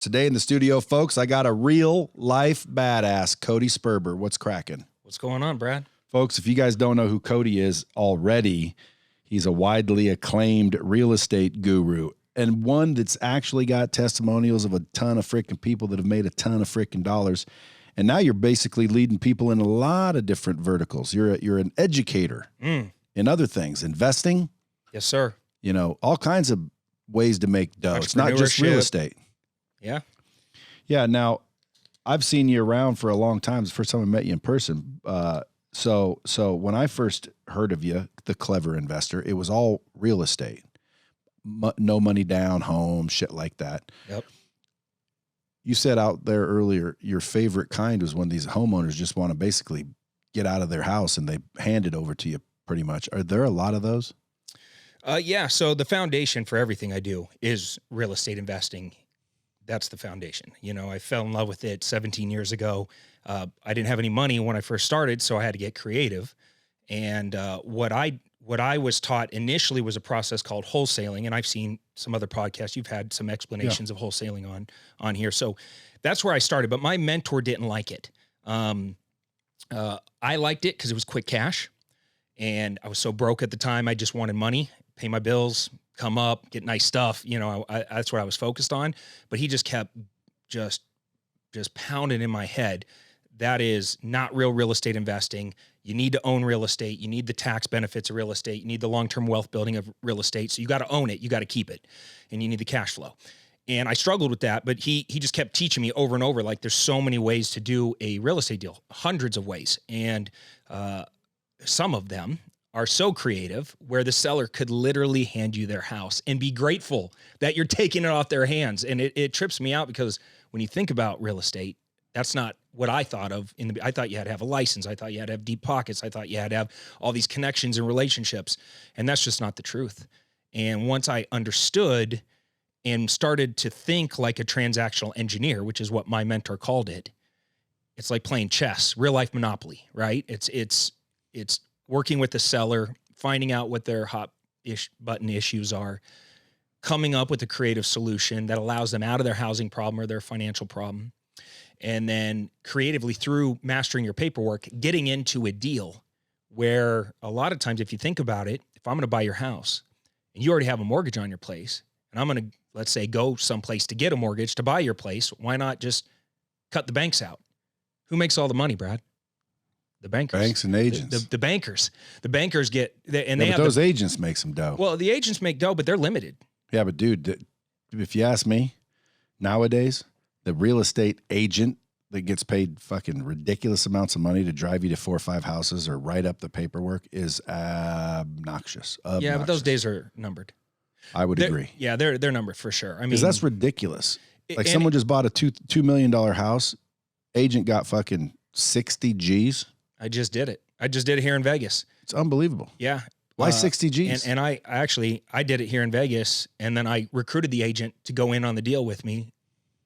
Today in the studio, folks, I got a real life badass, Cody Sperber. What's cracking? What's going on, Brad? Folks, if you guys don't know who Cody is already, he's a widely acclaimed real estate guru and one that's actually got testimonials of a ton of freaking people that have made a ton of freaking dollars. And now you're basically leading people in a lot of different verticals. You're an educator in other things, investing. Yes, sir. You know, all kinds of ways to make dough. It's not just real estate. Yeah. Yeah. Now, I've seen you around for a long time. It's the first time I met you in person. So when I first heard of you, the clever investor, it was all real estate, no money down, home, shit like that. Yep. You said out there earlier, your favorite kind was when these homeowners just want to basically get out of their house and they hand it over to you pretty much. Are there a lot of those? Yeah. So the foundation for everything I do is real estate investing. That's the foundation. You know, I fell in love with it 17 years ago. I didn't have any money when I first started, so I had to get creative. And what I was taught initially was a process called wholesaling. And I've seen some other podcasts. You've had some explanations of wholesaling on here. So that's where I started. But my mentor didn't like it. I liked it because it was quick cash. And I was so broke at the time. I just wanted money, pay my bills, come up, get nice stuff. You know, that's what I was focused on. But he just kept just pounding in my head. That is not real estate investing. You need to own real estate. You need the tax benefits of real estate. You need the long-term wealth building of real estate. So you got to own it. You got to keep it. And you need the cash flow. And I struggled with that, but he just kept teaching me over and over, like there's so many ways to do a real estate deal, hundreds of ways. And some of them are so creative where the seller could literally hand you their house and be grateful that you're taking it off their hands. And it trips me out because when you think about real estate, that's not what I thought of. I thought you had to have a license. I thought you had to have deep pockets. I thought you had to have all these connections and relationships. And that's just not the truth. And once I understood and started to think like a transactional engineer, which is what my mentor called it, it's like playing chess, real life Monopoly, right? It's working with the seller, finding out what their hot button issues are, coming up with a creative solution that allows them out of their housing problem or their financial problem. And then creatively through mastering your paperwork, getting into a deal where a lot of times, if you think about it, if I'm going to buy your house and you already have a mortgage on your place and I'm going to, let's say, go someplace to get a mortgage to buy your place, why not just cut the banks out? Who makes all the money, Brad? The bankers. Banks and agents. The bankers. The bankers get, and they have those agents make some dough. Well, the agents make dough, but they're limited. Yeah, but dude, if you ask me, nowadays, the real estate agent that gets paid fucking ridiculous amounts of money to drive you to 4 or 5 houses or write up the paperwork is obnoxious. Yeah, but those days are numbered. I would agree. Yeah, they're numbered for sure. I mean, because that's ridiculous. Like someone just bought a $2 million house, agent got fucking 60 G's. I just did it. I just did it here in Vegas. It's unbelievable. Yeah. Why 60 G's? And I did it here in Vegas, and then I recruited the agent to go in on the deal with me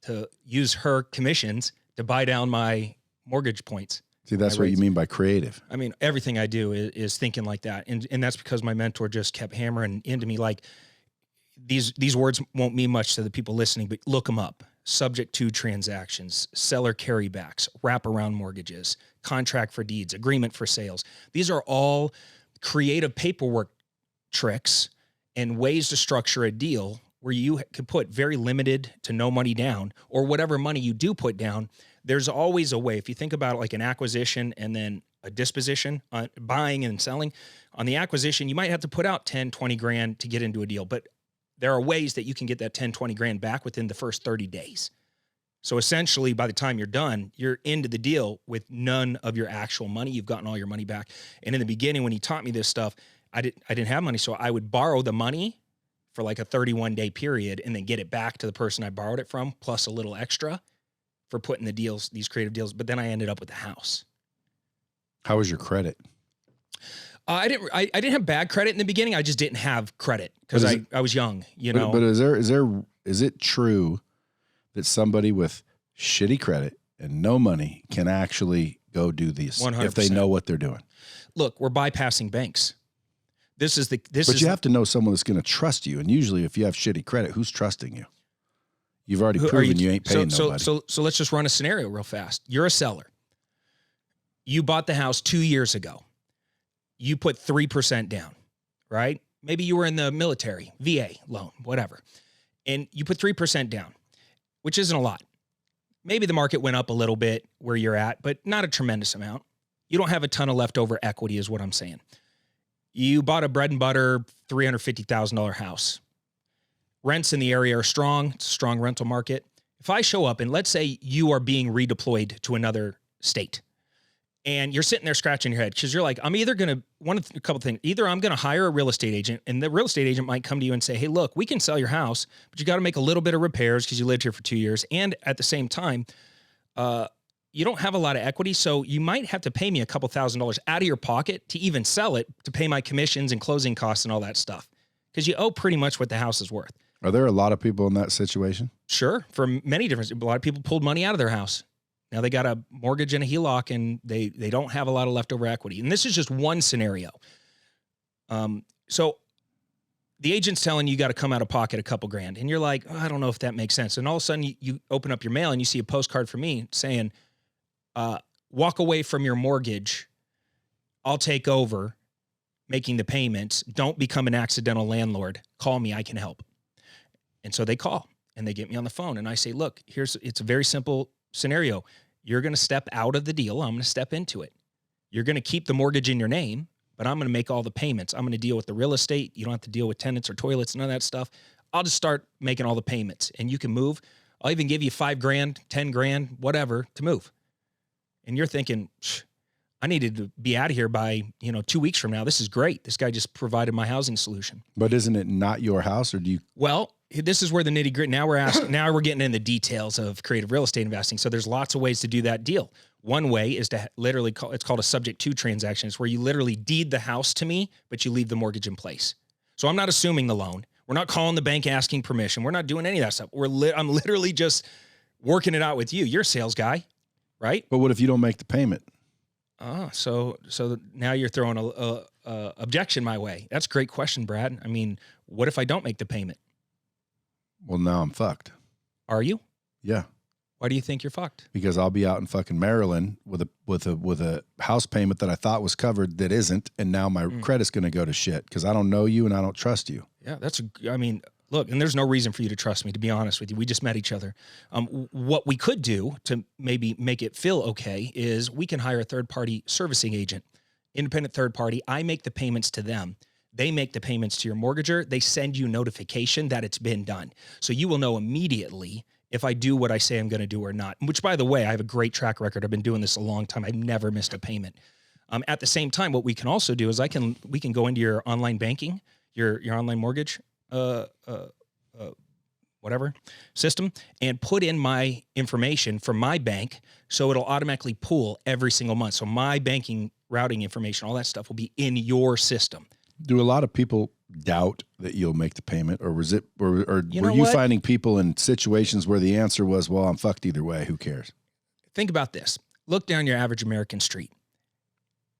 to use her commissions to buy down my mortgage points. See, that's what you mean by creative. I mean, everything I do is thinking like that. And that's because my mentor just kept hammering into me like, these words won't mean much to the people listening, but look them up. Subject to transactions, seller carrybacks, wraparound mortgages, contract for deeds, agreement for sales. These are all creative paperwork tricks and ways to structure a deal where you could put very limited to no money down, or whatever money you do put down. There's always a way. If you think about it like an acquisition and then a disposition, buying and selling, on the acquisition, you might have to put out 10, 20 grand to get into a deal, but there are ways that you can get that 10, 20 grand back within the first 30 days. So essentially, by the time you're done, you're into the deal with none of your actual money. You've gotten all your money back. And in the beginning, when he taught me this stuff, I didn't have money. So I would borrow the money for like a 31-day period and then get it back to the person I borrowed it from, plus a little extra for putting the deals, these creative deals. But then I ended up with the house. How was your credit? I didn't have bad credit in the beginning. I just didn't have credit because I was young, you know. But is it true that somebody with shitty credit and no money can actually go do these 100%. If they know what they're doing? Look, we're bypassing banks. But you have to know someone that's going to trust you. And usually if you have shitty credit, who's trusting you? You've already proven you ain't paying nobody. So let's just run a scenario real fast. You're a seller. You bought the house 2 years ago. You put 3% down, right? Maybe you were in the military, VA loan, whatever. And you put 3% down, which isn't a lot. Maybe the market went up a little bit where you're at, but not a tremendous amount. You don't have a ton of leftover equity is what I'm saying. You bought a bread and butter $350,000 house. Rents in the area are strong. It's a strong rental market. If I show up and let's say you are being redeployed to another state and you're sitting there scratching your head because you're like, I'm either going to, a couple things, either I'm going to hire a real estate agent and the real estate agent might come to you and say, hey, look, we can sell your house, but you got to make a little bit of repairs because you lived here for 2 years. And at the same time, you don't have a lot of equity. So you might have to pay me a couple $1,000s out of your pocket to even sell it, to pay my commissions and closing costs and all that stuff. Because you owe pretty much what the house is worth. Are there a lot of people in that situation? Sure. For many different, a lot of people pulled money out of their house. Now they got a mortgage and a HELOC and they don't have a lot of leftover equity. And this is just one scenario. So the agent's telling you got to come out of pocket a couple grand and you're like, oh, I don't know if that makes sense. And all of a sudden you open up your mail and you see a postcard from me saying, walk away from your mortgage. I'll take over making the payments. Don't become an accidental landlord. Call me. I can help. And so they call and they get me on the phone and I say, look, it's a very simple scenario. You're going to step out of the deal. I'm going to step into it. You're going to keep the mortgage in your name, but I'm going to make all the payments. I'm going to deal with the real estate. You don't have to deal with tenants or toilets, none of that stuff. I'll just start making all the payments and you can move. I'll even give you $5,000, $10,000, whatever to move. And you're thinking, I needed to be out of here by, 2 weeks from now. This is great. This guy just provided my housing solution. But isn't it not your house or do you? Well, this is where the nitty gritty. Now we're getting in the details of creative real estate investing. So there's lots of ways to do that deal. One way is to literally it's called a subject to transaction. It's where you literally deed the house to me, but you leave the mortgage in place. So I'm not assuming the loan. We're not calling the bank asking permission. We're not doing any of that stuff. I'm literally just working it out with you. You're a sales guy, right? But what if you don't make the payment? So now you're throwing a objection my way. That's a great question, Brad. I mean, what if I don't make the payment? Well, now I'm fucked. Are you? Yeah. Why do you think you're fucked? Because I'll be out in fucking Maryland with a house payment that I thought was covered that isn't, and now my credit's going to go to shit because I don't know you and I don't trust you. Yeah, look, and there's no reason for you to trust me, to be honest with you. We just met each other. What we could do to maybe make it feel okay is we can hire a third-party servicing agent, independent third party. I make the payments to them. They make the payments to your mortgager. They send you notification that it's been done. So you will know immediately if I do what I say I'm going to do or not, which, by the way, I have a great track record. I've been doing this a long time. I've never missed a payment. At the same time, what we can also do is we can go into your online banking, your online mortgage whatever system and put in my information from my bank. So it'll automatically pool every single month. So my banking routing information, all that stuff will be in your system. Do a lot of people doubt that you'll make the payment or was it, or were you finding people in situations where the answer was, well, I'm fucked either way. Who cares? Think about this. Look down your average American street.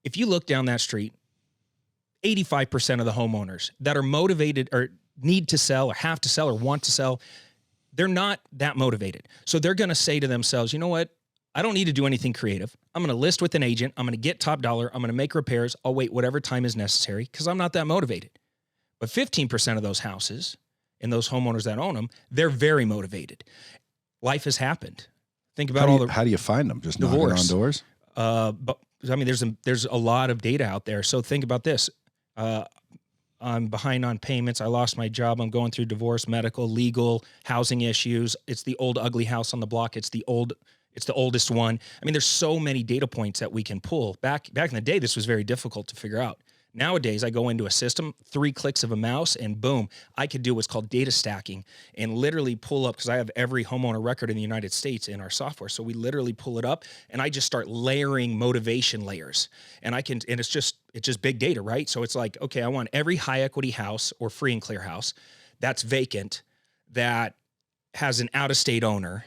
If you look down that street, 85% of the homeowners that are motivated or need to sell or have to sell or want to sell, they're not that motivated. So they're going to say to themselves, you know what? I don't need to do anything creative. I'm going to list with an agent. I'm going to get top dollar. I'm going to make repairs. I'll wait whatever time is necessary because I'm not that motivated. But 15% of those houses and those homeowners that own them, they're very motivated. Life has happened. Think about how do you find them? Just divorce. Knocking on doors? But I mean, there's a lot of data out there. So think about this. I'm behind on payments. I lost my job. I'm going through divorce, medical, legal, housing issues. It's the old ugly house on the block. It's the oldest one. I mean, there's so many data points that we can pull. Back in the day, this was very difficult to figure out. Nowadays, I go into a system, 3 clicks of a mouse, and boom, I could do what's called data stacking and literally pull up, because I have every homeowner record in the United States in our software. So we literally pull it up and I just start layering motivation layers. And it's just big data, right? So it's like, okay, I want every high equity house or free and clear house that's vacant, that has an out-of-state owner,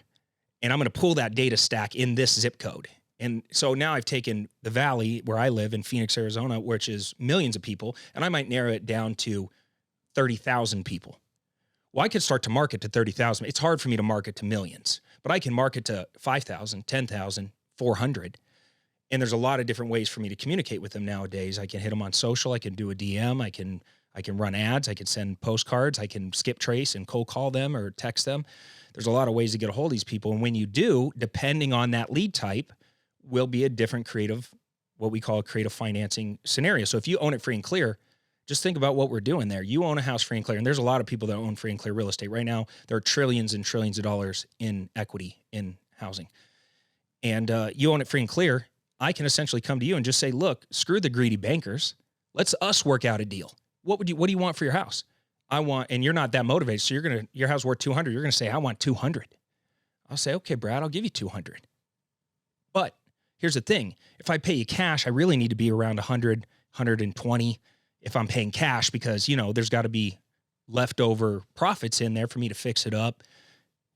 and I'm going to pull that data stack in this zip code. And so now I've taken the valley where I live in Phoenix, Arizona, which is millions of people, and I might narrow it down to 30,000 people. Well, I could start to market to 30,000. It's hard for me to market to millions, but I can market to 5,000, 10,000, 400. And there's a lot of different ways for me to communicate with them nowadays. I can hit them on social. I can do a DM. I can run ads. I can send postcards. I can skip trace and cold call them or text them. There's a lot of ways to get a hold of these people. And when you do, depending on that lead type, will be a different creative, what we call a creative financing scenario. So if you own it free and clear, just think about what we're doing there. You own a house free and clear, and there's a lot of people that own free and clear real estate right now. There are trillions and trillions of dollars in equity in housing. And you own it free and clear. I can essentially come to you and just say, look, screw the greedy bankers. Let's us work out a deal. What do you want for your house? I want, and you're not that motivated. So your house worth 200. You're going to say, I want 200. I'll say, okay, Brad, I'll give you 200. But here's the thing. If I pay you cash, I really need to be around 100, 120 if I'm paying cash, because, there's got to be leftover profits in there for me to fix it up,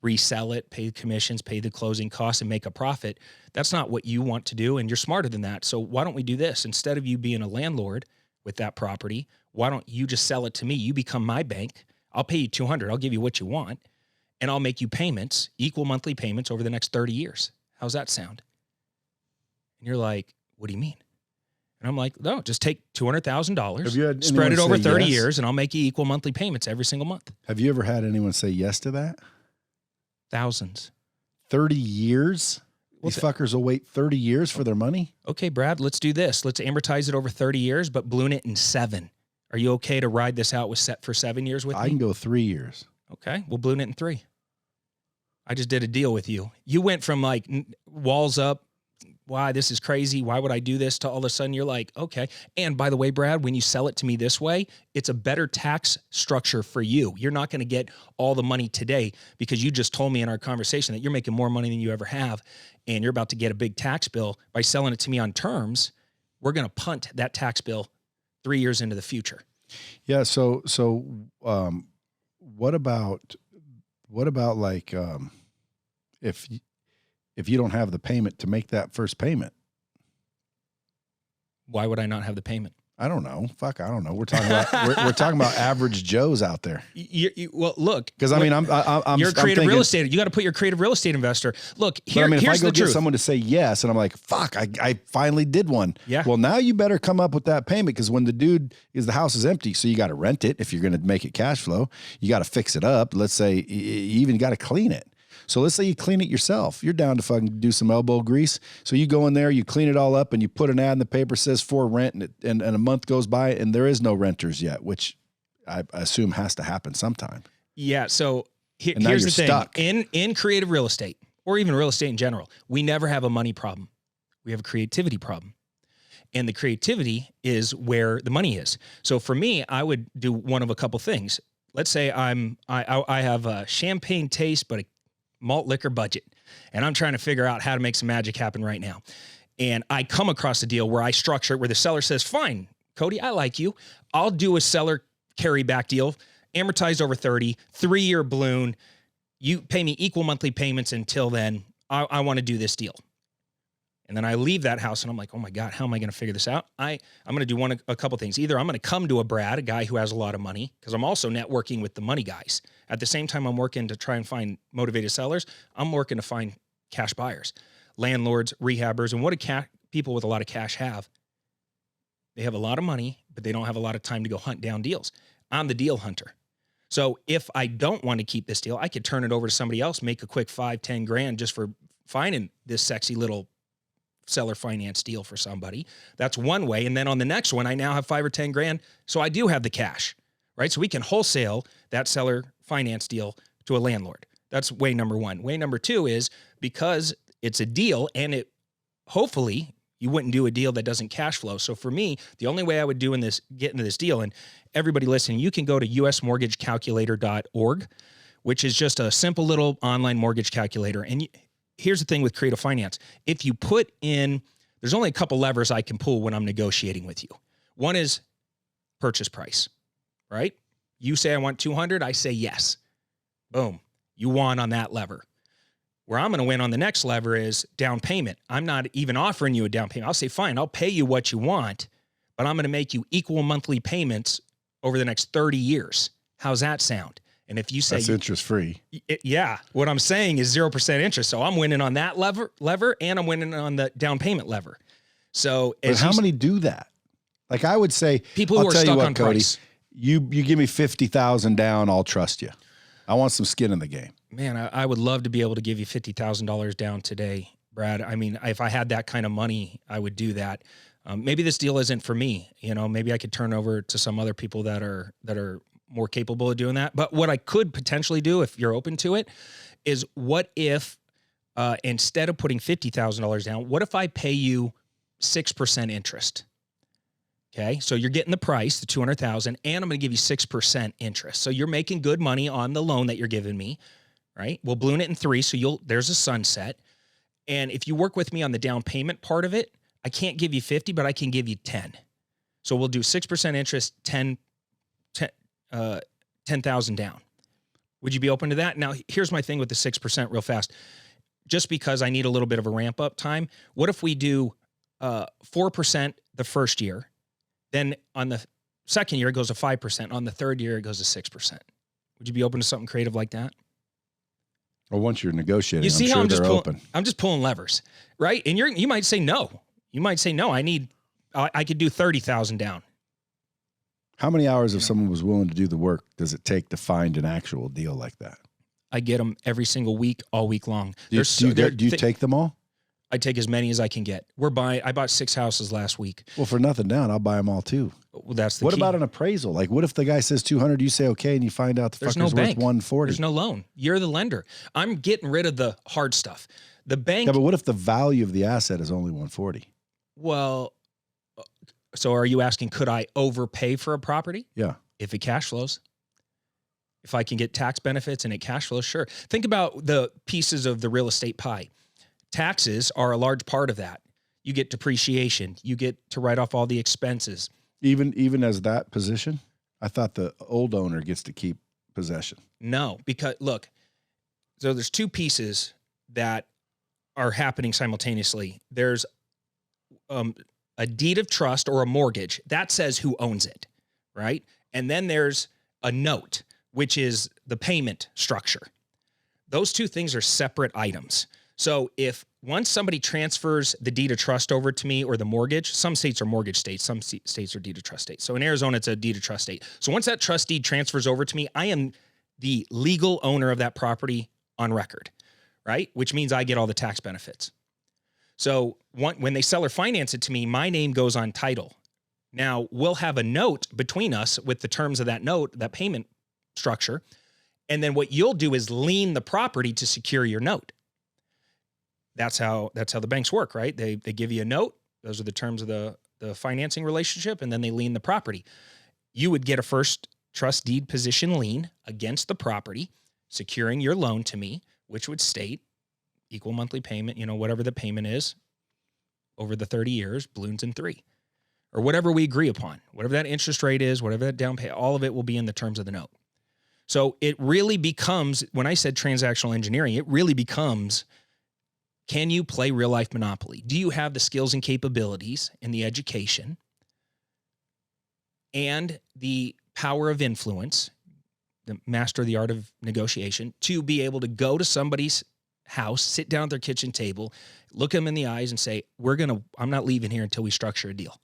resell it, pay the commissions, pay the closing costs, and make a profit. That's not what you want to do, and you're smarter than that. So why don't we do this? Instead of you being a landlord with that property, why don't you just sell it to me? You become my bank. I'll pay you 200. I'll give you what you want, and I'll make you payments, equal monthly payments over the next 30 years. How's that sound? And you're like, what do you mean? And I'm like, no, just take $200,000, spread it over 30 years, and I'll make you equal monthly payments every single month. Have you ever had anyone say yes to that? Thousands. 30 years? These fuckers will wait 30 years for their money? Okay, Brad, let's do this. Let's amortize it over 30 years, but balloon it in 7. Are you okay to ride this out for 7 years with me? I can go 3 years. Okay, we'll balloon it in 3. I just did a deal with you. You went from like walls up, why, this is crazy, why would I do this, to all of a sudden you're like, okay. And by the way, Brad, when you sell it to me this way, it's a better tax structure for you. You're not going to get all the money today because you just told me in our conversation that you're making more money than you ever have, and you're about to get a big tax bill. By selling it to me on terms, we're going to punt that tax bill 3 years into the future. Yeah. So what about like, if you don't have the payment to make that first payment? Why would I not have the payment? I don't know. Fuck, I don't know. We're talking about we're talking about average Joes out there. Well, look, because I mean, I'm you're a creative real estate. You got to put your creative real estate investor. Look, here's the truth. If I go get someone to say yes, and I'm like, fuck, I finally did one. Yeah. Well, now you better come up with that payment, because when the house is empty, so you got to rent it if you're going to make it cash flow. You got to fix it up. Let's say you even got to clean it. So let's say you clean it yourself. You're down to fucking do some elbow grease. So you go in there, you clean it all up, and you put an ad in the paper says for rent, and a month goes by and there is no renters yet, which I assume has to happen sometime. Yeah. So here's the thing. Stuck. In creative real estate, or even real estate in general, we never have a money problem. We have a creativity problem. And the creativity is where the money is. So for me, I would do one of a couple things. Let's say I have a champagne taste, but a malt liquor budget, and I'm trying to figure out how to make some magic happen right now. And I come across a deal where I structure it where the seller says, fine, Cody, I like you. I'll do a seller carry back deal, amortized over 30, 3-year balloon. You pay me equal monthly payments until then. I want to do this deal. And then I leave that house and I'm like, oh my God, how am I going to figure this out? I'm going to do a couple things. Either I'm going to come to a Brad, a guy who has a lot of money, because I'm also networking with the money guys. At the same time, I'm working to try and find motivated sellers. I'm working to find cash buyers, landlords, rehabbers. And what do people with a lot of cash have? They have a lot of money, but they don't have a lot of time to go hunt down deals. I'm the deal hunter. So if I don't want to keep this deal, I could turn it over to somebody else, make a quick 5-10 grand just for finding this sexy little seller finance deal for somebody. That's one way. And then on the next one, I now have 5 or 10 grand. So I do have the cash, right? So we can wholesale that seller finance deal to a landlord. That's way number one. Way number two is, because it's a deal, and it hopefully you wouldn't do a deal that doesn't cash flow. So for me, the only way I would get into this deal, and everybody listening, you can go to usmortgagecalculator.org, which is just a simple little online mortgage calculator. And here's the thing with creative finance. If you put in, there's only a couple levers I can pull when I'm negotiating with you. One is purchase price, right? You say I want 200, I say yes. Boom. You won on that lever. Where I'm going to win on the next lever is down payment. I'm not even offering you a down payment. I'll say, fine, I'll pay you what you want, but I'm going to make you equal monthly payments over the next 30 years. How's that sound? And if you say that's interest free, yeah, what I'm saying is 0% interest. So I'm winning on that lever, and I'm winning on the down payment lever. So but how many do that? Like I would say, people who are stuck on Cody, price. You give me 50,000 down, I'll trust you. I want some skin in the game. Man, I would love to be able to give you $50,000 down today, Brad. I mean, if I had that kind of money, I would do that. Maybe this deal isn't for me. You know, maybe I could turn over to some other people that are more capable of doing that. But what I could potentially do, if you're open to it, is what if instead of putting $50,000 down, what if I pay you 6% interest? Okay, so you're getting the price, the $200,000, and I'm going to give you 6% interest. So you're making good money on the loan that you're giving me, right? We'll balloon it in 3, so there's a sunset. And if you work with me on the down payment part of it, I can't give you 50, but I can give you 10. So we'll do 6% interest, 10,000 down. Would you be open to that? Now, here's my thing with the 6% real fast. Just because I need a little bit of a ramp up time, what if we do 4% the first year? Then on the second year, it goes to 5%. On the third year, it goes to 6%. Would you be open to something creative like that? Well, once you're negotiating, you see I'm how sure they're open. I'm just pulling levers, right? And you might say no. You might say no. I could do 30,000 down. How many hours, if someone was willing to do the work, does it take to find an actual deal like that? I get them every single week, all week long. Do you take them all? I take as many as I can get. I bought 6 houses last week. Well, for nothing down, I'll buy them all too. Well, that's the What key. about an appraisal? Like, what if the guy says 200, you say okay, and you find out the fucker's worth 140? There's no loan. You're the lender. I'm getting rid of the hard stuff. The bank. Yeah, but what if the value of the asset is only 140? Well, so are you asking, could I overpay for a property? Yeah. If it cash flows. If I can get tax benefits and it cash flows, sure. Think about the pieces of the real estate pie. Taxes are a large part of that. You get depreciation. You get to write off all the expenses. Even as that position? I thought the old owner gets to keep possession. No, because look, so there's 2 pieces that are happening simultaneously. There's a deed of trust or a mortgage that says who owns it, right? And then there's a note, which is the payment structure. Those 2 things are separate items. So if once somebody transfers the deed of trust over to me or the mortgage, some states are mortgage states, some states are deed of trust states. So in Arizona, it's a deed of trust state. So once that trust deed transfers over to me, I am the legal owner of that property on record, right? Which means I get all the tax benefits. So when they sell or finance it to me, my name goes on title. Now we'll have a note between us with the terms of that note, that payment structure. And then what you'll do is lien the property to secure your note. That's how the banks work, right? They give you a note. Those are the terms of the financing relationship, and then they lien the property. You would get a first trust deed position lien against the property, securing your loan to me, which would state equal monthly payment, whatever the payment is over the 30 years, balloons in 3. Or whatever we agree upon, whatever that interest rate is, whatever that down pay, all of it will be in the terms of the note. So it really becomes, when I said transactional engineering, it really becomes, can you play real life Monopoly? Do you have the skills and capabilities and the education and the power of influence, the master of the art of negotiation, to be able to go to somebody's house, sit down at their kitchen table, look them in the eyes and say, I'm not leaving here until we structure a deal.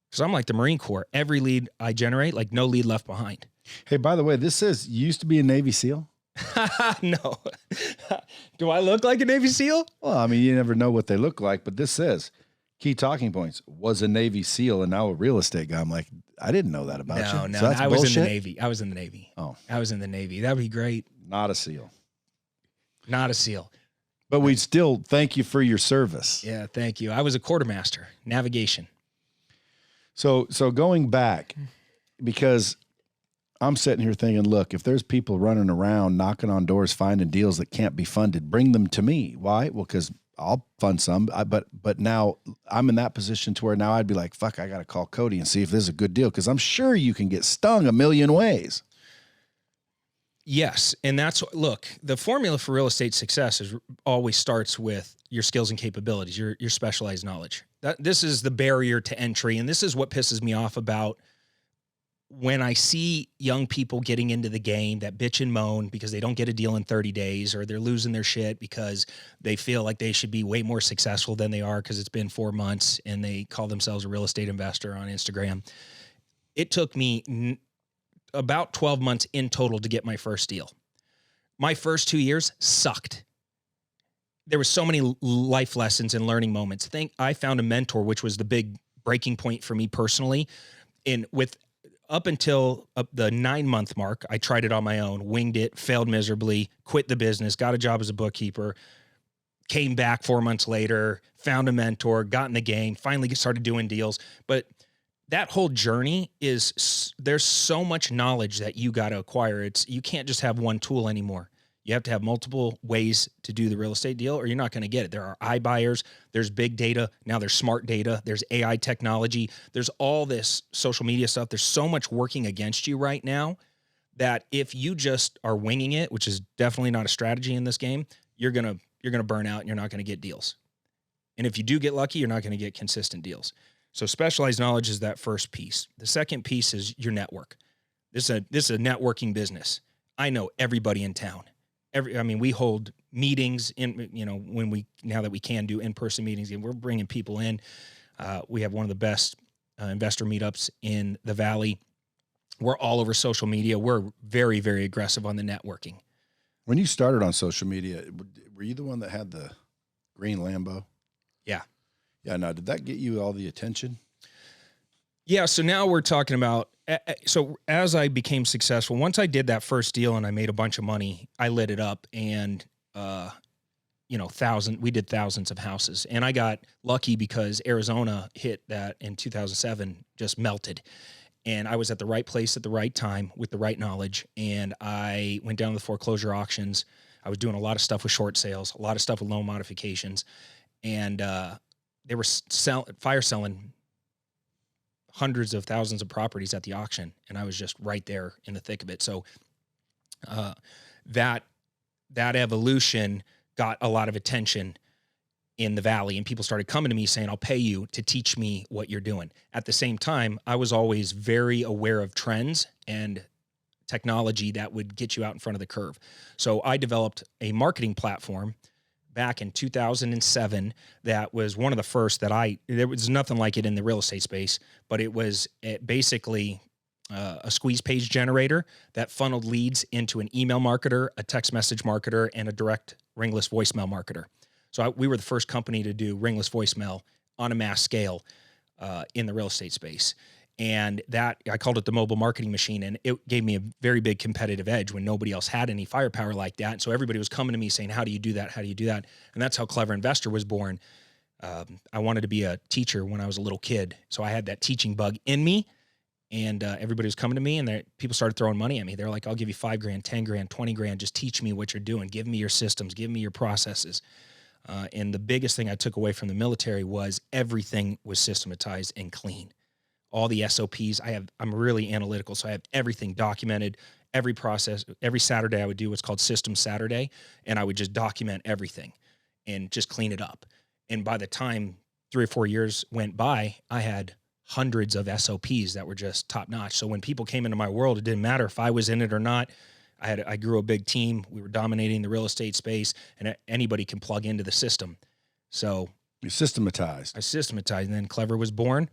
Because I'm like the Marine Corps. Every lead I generate, like no lead left behind. Hey, by the way, this says you used to be a Navy SEAL? No. Do I look like a Navy SEAL? Well, I mean, you never know what they look like, but this says key talking points, was a Navy SEAL and now a real estate guy. I'm like, I didn't know that about you. No, So that's I was bullshit? in the Navy. I was in the Navy. Oh. I was in the Navy. That'd be great. Not a SEAL. Not a SEAL. But we still thank you for your service. Yeah, thank you. I was a quartermaster, navigation. So going back, because I'm sitting here thinking, look, if there's people running around knocking on doors, finding deals that can't be funded, bring them to me. Why? Well, because I'll fund some. But now I'm in that position to where now I'd be like, fuck, I got to call Cody and see if this is a good deal, because I'm sure you can get stung a million ways. Yes. And look, the formula for real estate success always starts with your skills and capabilities, your specialized knowledge. This is the barrier to entry. And this is what pisses me off about when I see young people getting into the game that bitch and moan because they don't get a deal in 30 days, or they're losing their shit because they feel like they should be way more successful than they are because it's been 4 months and they call themselves a real estate investor on Instagram. It took me about 12 months in total to get my first deal. My first 2 years sucked. There were so many life lessons and learning moments. I found a mentor, which was the big breaking point for me personally. Up until the 9-month mark, I tried it on my own, winged it, failed miserably, quit the business, got a job as a bookkeeper, came back 4 months later, found a mentor, got in the game, finally started doing deals. But that whole journey there's so much knowledge that you got to acquire. You can't just have one tool anymore. You have to have multiple ways to do the real estate deal, or you're not going to get it. There are iBuyers, there's big data, now there's smart data, there's AI technology, there's all this social media stuff. There's so much working against you right now that if you just are winging it, which is definitely not a strategy in this game, you're going to burn out and you're not going to get deals. And if you do get lucky, you're not going to get consistent deals. So specialized knowledge is that first piece. The second piece is your network. This is a networking business. I know everybody in town. We hold meetings now that we can do in-person meetings, and we're bringing people in. We have one of the best investor meetups in the Valley. We're all over social media. We're very, very aggressive on the networking. When you started on social media, were you the one that had the green Lambo? Yeah. Yeah. Now, did that get you all the attention? Yeah. So now we're talking about, so as I became successful, once I did that first deal and I made a bunch of money, I lit it up and, we did thousands of houses, and I got lucky because Arizona hit that in 2007, just melted. And I was at the right place at the right time with the right knowledge. And I went down to the foreclosure auctions. I was doing a lot of stuff with short sales, a lot of stuff with loan modifications. And, they were fire selling hundreds of thousands of properties at the auction, and I was just right there in the thick of it. So that evolution got a lot of attention in the Valley, and people started coming to me saying, I'll pay you to teach me what you're doing. At the same time, I was always very aware of trends and technology that would get you out in front of the curve. So I developed a marketing platform back in 2007 that was one of the first there was nothing like it in the real estate space, but it was basically a squeeze page generator that funneled leads into an email marketer, a text message marketer, and a direct ringless voicemail marketer. So we were the first company to do ringless voicemail on a mass scale in the real estate space. And that, I called it the mobile marketing machine, and it gave me a very big competitive edge when nobody else had any firepower like that. And so everybody was coming to me saying, how do you do that? How do you do that? And that's how Clever Investor was born. I wanted to be a teacher when I was a little kid. So I had that teaching bug in me, and everybody was coming to me, and people started throwing money at me. They're like, I'll give you $5 grand, 10 grand, 20 grand. Just teach me what you're doing. Give me your systems, give me your processes. And the biggest thing I took away from the military was everything was systematized and clean. All the SOPs, I'm really analytical, so I have everything documented, every process. Every Saturday I would do what's called System Saturday, and I would just document everything and just clean it up. And by the time 3 or 4 years went by, I had hundreds of SOPs that were just top notch. So when people came into my world, it didn't matter if I was in it or not. I grew a big team. We were dominating the real estate space, and anybody can plug into the system. So you systematized. I systematized, and then Clever was born.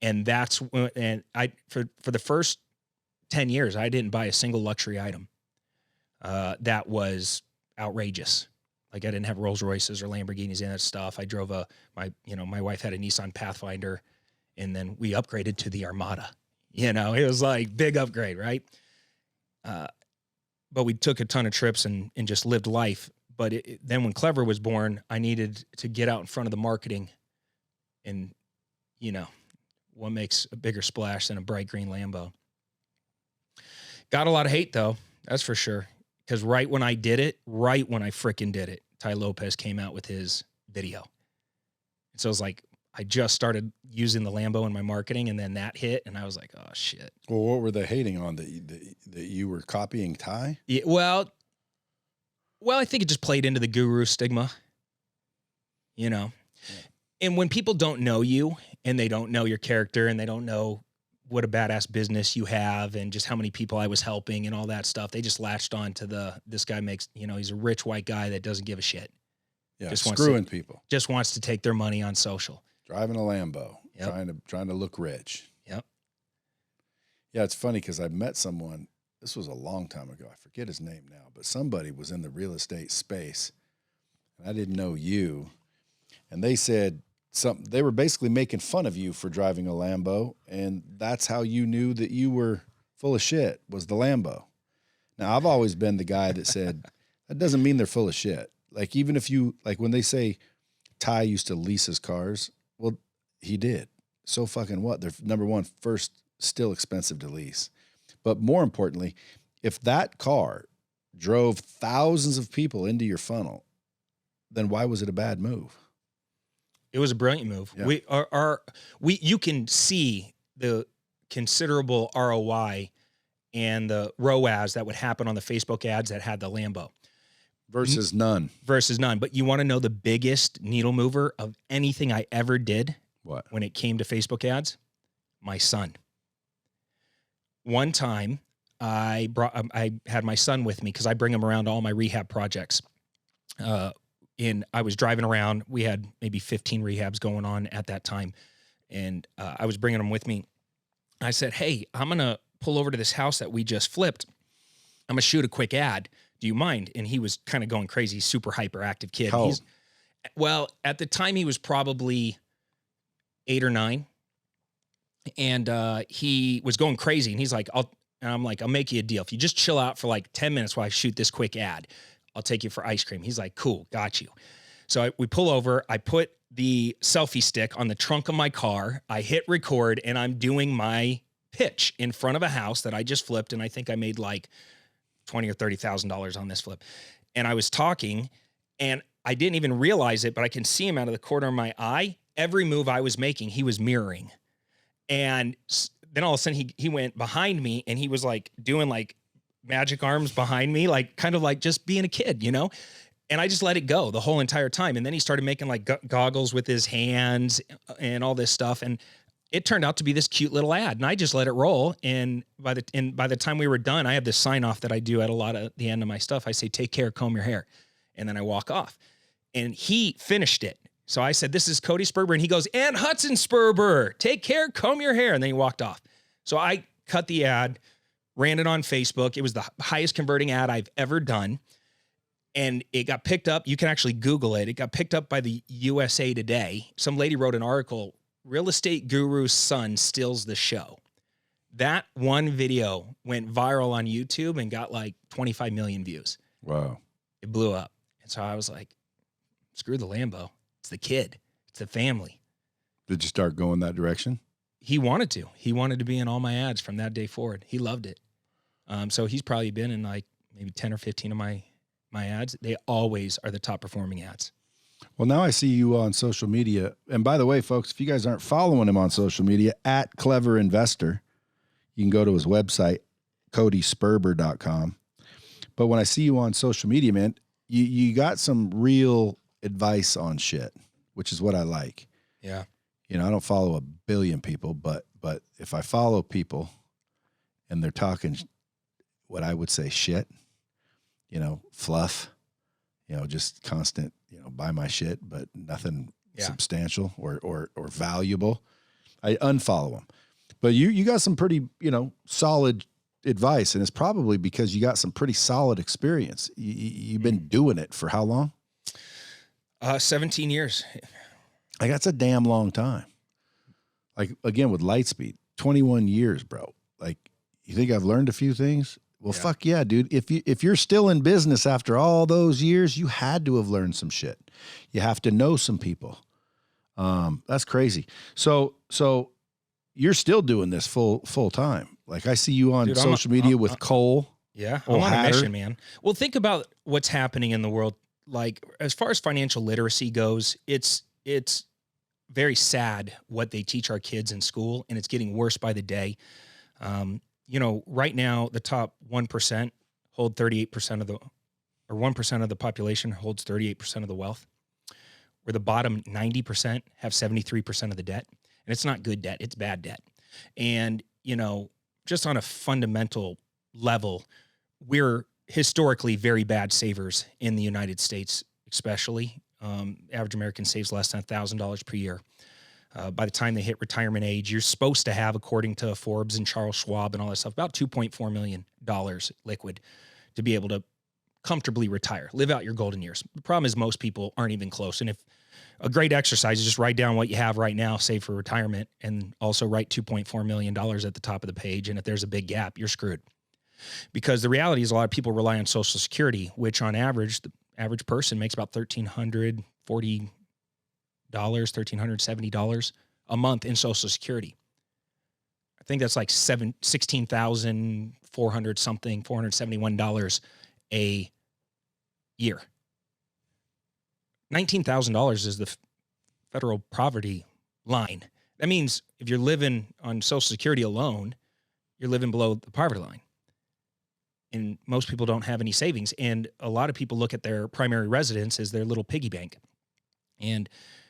And that's when, for the first 10 years, I didn't buy a single luxury item that was outrageous. Like I didn't have Rolls Royces or Lamborghinis and that stuff. I drove my wife had a Nissan Pathfinder, and then we upgraded to the Armada. It was like big upgrade, right? But we took a ton of trips and just lived life. But then when Clever was born, I needed to get out in front of the marketing, and what makes a bigger splash than a bright green Lambo? Got a lot of hate though, that's for sure. Because right when I freaking did it, Tai Lopez came out with his video. And so it was like, I just started using the Lambo in my marketing, and then that hit, and I was like, oh shit. Well, what were they hating on? That you were copying Tai? Yeah, well, I think it just played into the guru stigma, Yeah. And when people don't know you and they don't know your character and they don't know what a badass business you have and just how many people I was helping and all that stuff. They just latched on to this guy makes, he's a rich white guy that doesn't give a shit. Yeah, just screwing people. Just wants to take their money on social. Driving a Lambo, trying to look rich. Yep. Yeah, it's funny because I met someone, this was a long time ago, I forget his name now, but somebody was in the real estate space, and I didn't know you, and they said they were basically making fun of you for driving a Lambo, and that's how you knew that you were full of shit, was the Lambo. Now, I've always been the guy that said, that doesn't mean they're full of shit. Like, even if when they say Tai used to lease his cars, well, he did. So fucking what? They're, number one, first, still expensive to lease. But more importantly, if that car drove thousands of people into your funnel, then why was it a bad move? It was a brilliant move. Yeah. You can see the considerable ROI and the ROAS that would happen on the Facebook ads that had the Lambo. Versus none. But you want to know the biggest needle mover of anything I ever did? What? When it came to Facebook ads? My son. One time I had my son with me because I bring him around to all my rehab projects. And I was driving around. We had maybe 15 rehabs going on at that time. And I was bringing them with me. I said, hey, I'm going to pull over to this house that we just flipped. I'm going to shoot a quick ad. Do you mind? And he was kind of going crazy, super hyperactive kid. How old? Well, at the time he was probably 8 or 9. And he was going crazy. And he's like, I'm like, I'll make you a deal. If you just chill out for like 10 minutes while I shoot this quick ad, I'll take you for ice cream. He's like, cool, got you. So we pull over. I put the selfie stick on the trunk of my car. I hit record, and I'm doing my pitch in front of a house that I just flipped. And I think I made like $20,000 or $30,000 on this flip. And I was talking, and I didn't even realize it, but I can see him out of the corner of my eye. Every move I was making, he was mirroring. And then all of a sudden he went behind me, and he was like doing like magic arms behind me, like kind of like just being a kid, And I just let it go the whole entire time. And then he started making like goggles with his hands and all this stuff. And it turned out to be this cute little ad, and I just let it roll. And by the time we were done, I have this sign off that I do at a lot of the end of my stuff. I say, take care, comb your hair. And then I walk off, and he finished it. So I said, this is Cody Sperber. And he goes, and Hudson Sperber, take care, comb your hair. And then he walked off. So I cut the ad, ran it on Facebook. It was the highest converting ad I've ever done. And it got picked up. You can actually Google it. It got picked up by the USA Today. Some lady wrote an article, Real Estate Guru's Son Steals the Show. That one video went viral on YouTube and got like 25 million views. Wow. It blew up. And so I was like, screw the Lambo. It's the kid. It's the family. Did you start going that direction? He wanted to. He wanted to be in all my ads from that day forward. He loved it. So he's probably been in like maybe 10 or 15 of my ads. They always are the top performing ads. Well, now I see you on social media. And by the way, folks, if you guys aren't following him on social media, at Clever Investor, you can go to his website, codysperber.com. But when I see you on social media, man, you got some real advice on shit, which is what I like. Yeah. I don't follow a billion people, but if I follow people and they're talking what I would say shit, fluff, just constant, buy my shit, but nothing substantial or valuable, I unfollow them. But you got some pretty, solid advice, and it's probably because you got some pretty solid experience. You've been doing it for how long? 17 years. Like, that's a damn long time. Like, again, with Lightspeed, 21 years, bro. Like, you think I've learned a few things? Well, fuck yeah, dude. If you're still in business after all those years, you had to have learned some shit. You have to know some people. That's crazy. So you're still doing this full time. Like, I see you on social media with Cole. Yeah, I'm on a mission, man. Well, think about what's happening in the world. Like, as far as financial literacy goes, it's very sad what they teach our kids in school, and it's getting worse by the day. Right now, the top 1% hold 38% or 1% of the population holds 38% of the wealth, where the bottom 90% have 73% of the debt. And it's not good debt, it's bad debt. And just on a fundamental level, we're historically very bad savers in the United States, especially. Average American saves less than $1,000 per year. By the time they hit retirement age, you're supposed to have, according to Forbes and Charles Schwab and all that stuff, about $2.4 million liquid to be able to comfortably retire, live out your golden years. The problem is most people aren't even close. And if a great exercise is just write down what you have right now, save for retirement, and also write $2.4 million at the top of the page. And if there's a big gap, you're screwed. Because the reality is a lot of people rely on Social Security, which on average, the average person makes about $1,340, $1,370 a month in Social Security. I think that's like $16,400 something, $471 a year. $19,000 is the federal poverty line. That means if you're living on Social Security alone, you're living below the poverty line. And most people don't have any savings. And a lot of people look at their primary residence as their little piggy bank. And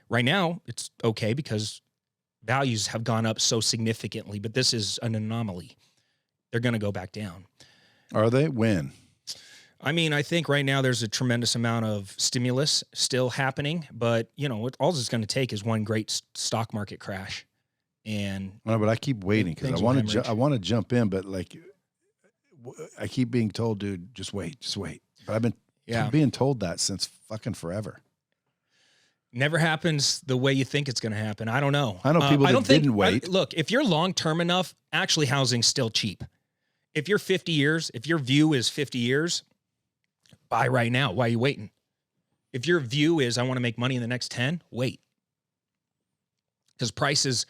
right now it's okay because values have gone up so significantly, but this is an anomaly. They're going to go back down. Are they? When? I mean, I think right now there's a tremendous amount of stimulus still happening, but all it's going to take is one great stock market crash. And no, but I keep waiting because I want to jump in, but like I keep being told, dude, just wait. But I've been being told that since fucking forever. Never happens the way you think it's going to happen. I don't know. I know people that didn't wait. Look, if you're long-term enough, actually housing's still cheap. If you're 50 years, if your view is 50 years, buy right now. Why are you waiting? If your view is I want to make money in the next 10, wait. Because prices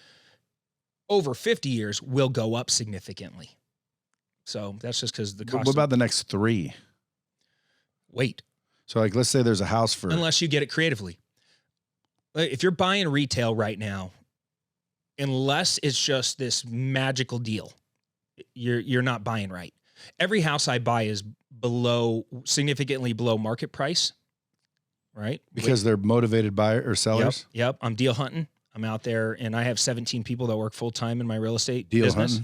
over 50 years will go up significantly. So that's just because the cost. What about the next 3? Wait. So like, let's say there's a house for. Unless you get it creatively. If you're buying retail right now, unless it's just this magical deal, you're not buying right. Every house I buy is significantly below market price, right? Because they're motivated buyers or sellers? Yep. I'm deal hunting. I'm out there and I have 17 people that work full-time in my real estate business.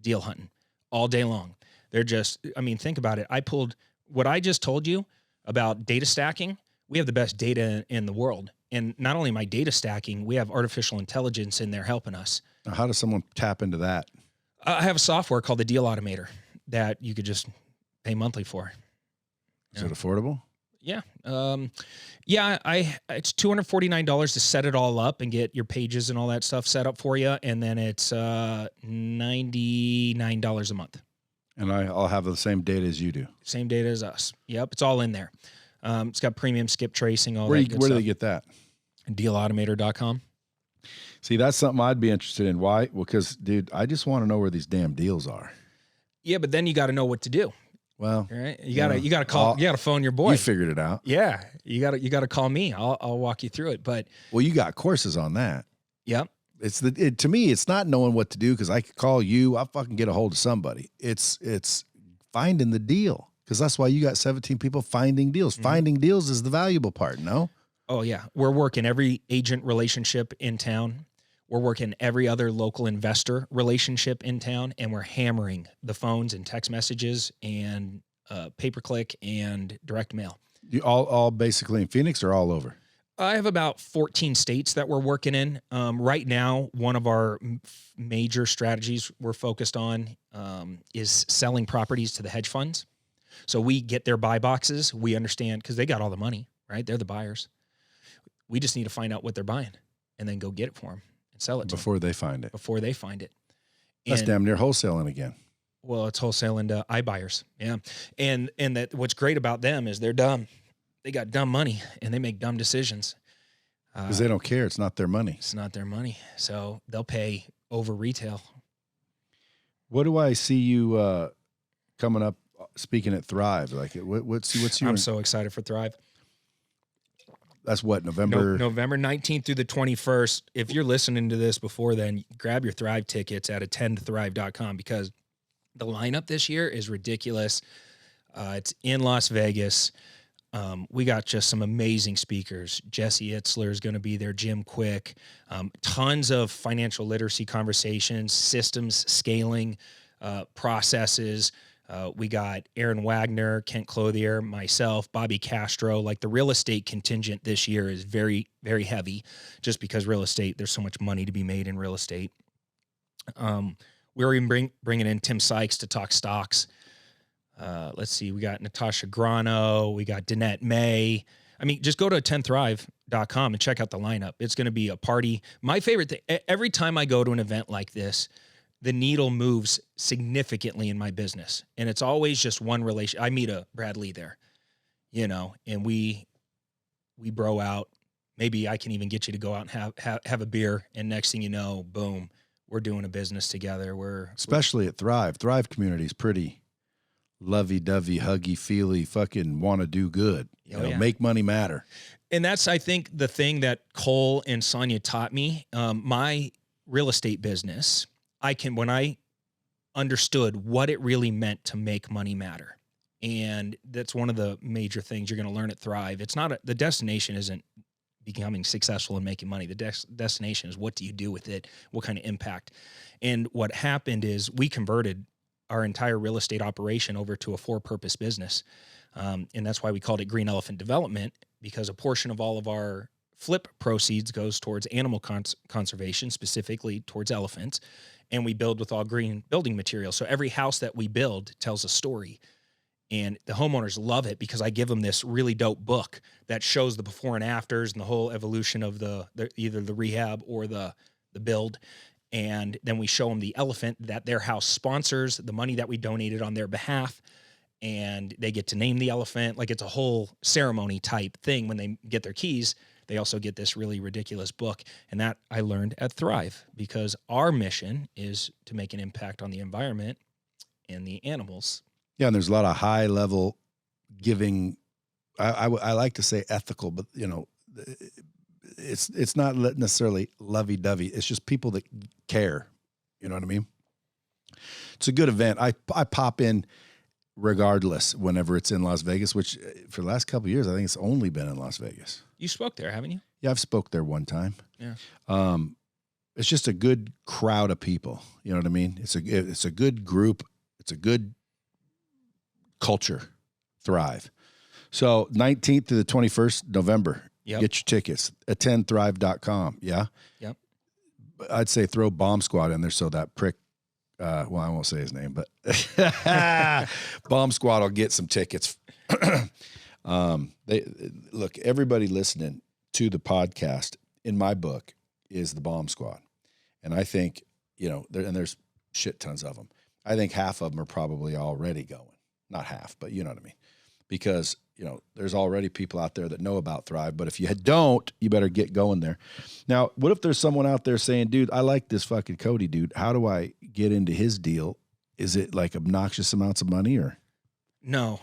Deal hunting all day long. They're just, think about it. I pulled what I just told you about data stacking. We have the best data in the world. And not only my data stacking, we have artificial intelligence in there helping us. Now, how does someone tap into that? I have a software called the Deal Automator that you could just pay monthly for. Is it affordable? Yeah. It's $249 to set it all up and get your pages and all that stuff set up for you. And then it's $99 a month. And I'll have the same data as you do. Same data as us. Yep. It's all in there. It's got premium skip tracing, all where that good Where stuff. do they get that? Dealautomator.com. See, that's something I'd be interested in. Why? Well, because, dude, I just want to know where these damn deals are. Yeah, but then you got to know what to do. Well, right? You gotta call. You gotta phone your boy. You figured it out. Yeah, you gotta call me. I'll walk you through it. But you got courses on that. Yep. To me, it's not knowing what to do because I could call you. I'll fucking get a hold of somebody. It's finding the deal because that's why you got 17 people finding deals. Mm-hmm. Finding deals is the valuable part. No. Oh yeah, we're working every agent relationship in town. We're working every other local investor relationship in town, and we're hammering the phones and text messages and pay-per-click and direct mail. You all basically in Phoenix or all over? I have about 14 states that we're working in. Right now, one of our major strategies we're focused on is selling properties to the hedge funds. So we get their buy boxes. We understand because they got all the money, right? They're the buyers. We just need to find out what they're buying and then go get it for them. Sell it to before them. They find it. Before they find it. That's damn near wholesaling again. Well, it's wholesaling to iBuyers. Yeah. And that what's great about them is they're dumb. They got dumb money and they make dumb decisions. Because they don't care. It's not their money. It's not their money. So they'll pay over retail. What do I see you coming up speaking at Thrive? Like what's your... I'm so excited for Thrive. That's what, November? November 19th through the 21st. If you're listening to this before then, grab your Thrive tickets at attendthrive.com because the lineup this year is ridiculous. It's in Las Vegas. We got just some amazing speakers. Jesse Itzler is going to be there, Jim Quick, tons of financial literacy conversations, systems, scaling, processes. We got Aaron Wagner, Kent Clothier, myself, Bobby Castro. Like the real estate contingent this year is very, very heavy just because real estate, there's so much money to be made in real estate. We're even bringing in Tim Sykes to talk stocks. Let's see, we got Natasha Grano, we got Danette May. I mean, just go to 10thrive.com and check out the lineup. It's going to be a party. My favorite thing, every time I go to an event like this, the needle moves significantly in my business. And it's always just one relation. I meet a Brad Lee there, and we bro out. Maybe I can even get you to go out and have a beer. And next thing you know, boom, we're doing a business together. Especially at Thrive. Thrive community is pretty lovey-dovey, huggy-feely, fucking want to do good. Make money matter. And that's, I think, the thing that Cole and Sonia taught me. My real estate business, when I understood what it really meant to make money matter. And that's one of the major things you're going to learn at Thrive. It's not the destination isn't becoming successful and making money. The destination is what do you do with it? What kind of impact? And what happened is we converted our entire real estate operation over to a for-purpose business. And that's why we called it Green Elephant Development, because a portion of all of our flip proceeds goes towards animal conservation, specifically towards elephants. And we build with all green building materials. So every house that we build tells a story. And the homeowners love it because I give them this really dope book that shows the before and afters and the whole evolution of either the rehab or the build. And then we show them the elephant that their house sponsors, the money that we donated on their behalf, and they get to name the elephant. Like it's a whole ceremony type thing. When they get their keys, they also get this really ridiculous book. And that I learned at Thrive because our mission is to make an impact on the environment and the animals. Yeah, and there's a lot of high level giving. I like to say ethical, but it's not necessarily lovey-dovey. It's just people that care. You know what I mean? It's a good event. I pop in regardless whenever it's in Las Vegas, which for the last couple of years, I think it's only been in Las Vegas. You spoke there, haven't you? Yeah, I've spoke there one time. Yeah. It's just a good crowd of people. You know what I mean? It's a good group. It's a good culture. Thrive. So 19th to the 21st November. Yep. Get your tickets at 10thrive.com. Yeah. Yep. I'd say throw Bomb Squad in there so that prick, I won't say his name, but Bomb Squad will get some tickets. Everybody listening to the podcast in my book is the Bomb Squad. And I think, there's shit tons of them. I think half of them are probably already going. Not half, but you know what I mean? Because, there's already people out there that know about Thrive, but if you don't, you better get going there. Now, what if there's someone out there saying, dude, I like this fucking Cody dude. How do I get into his deal? Is it like obnoxious amounts of money or? No.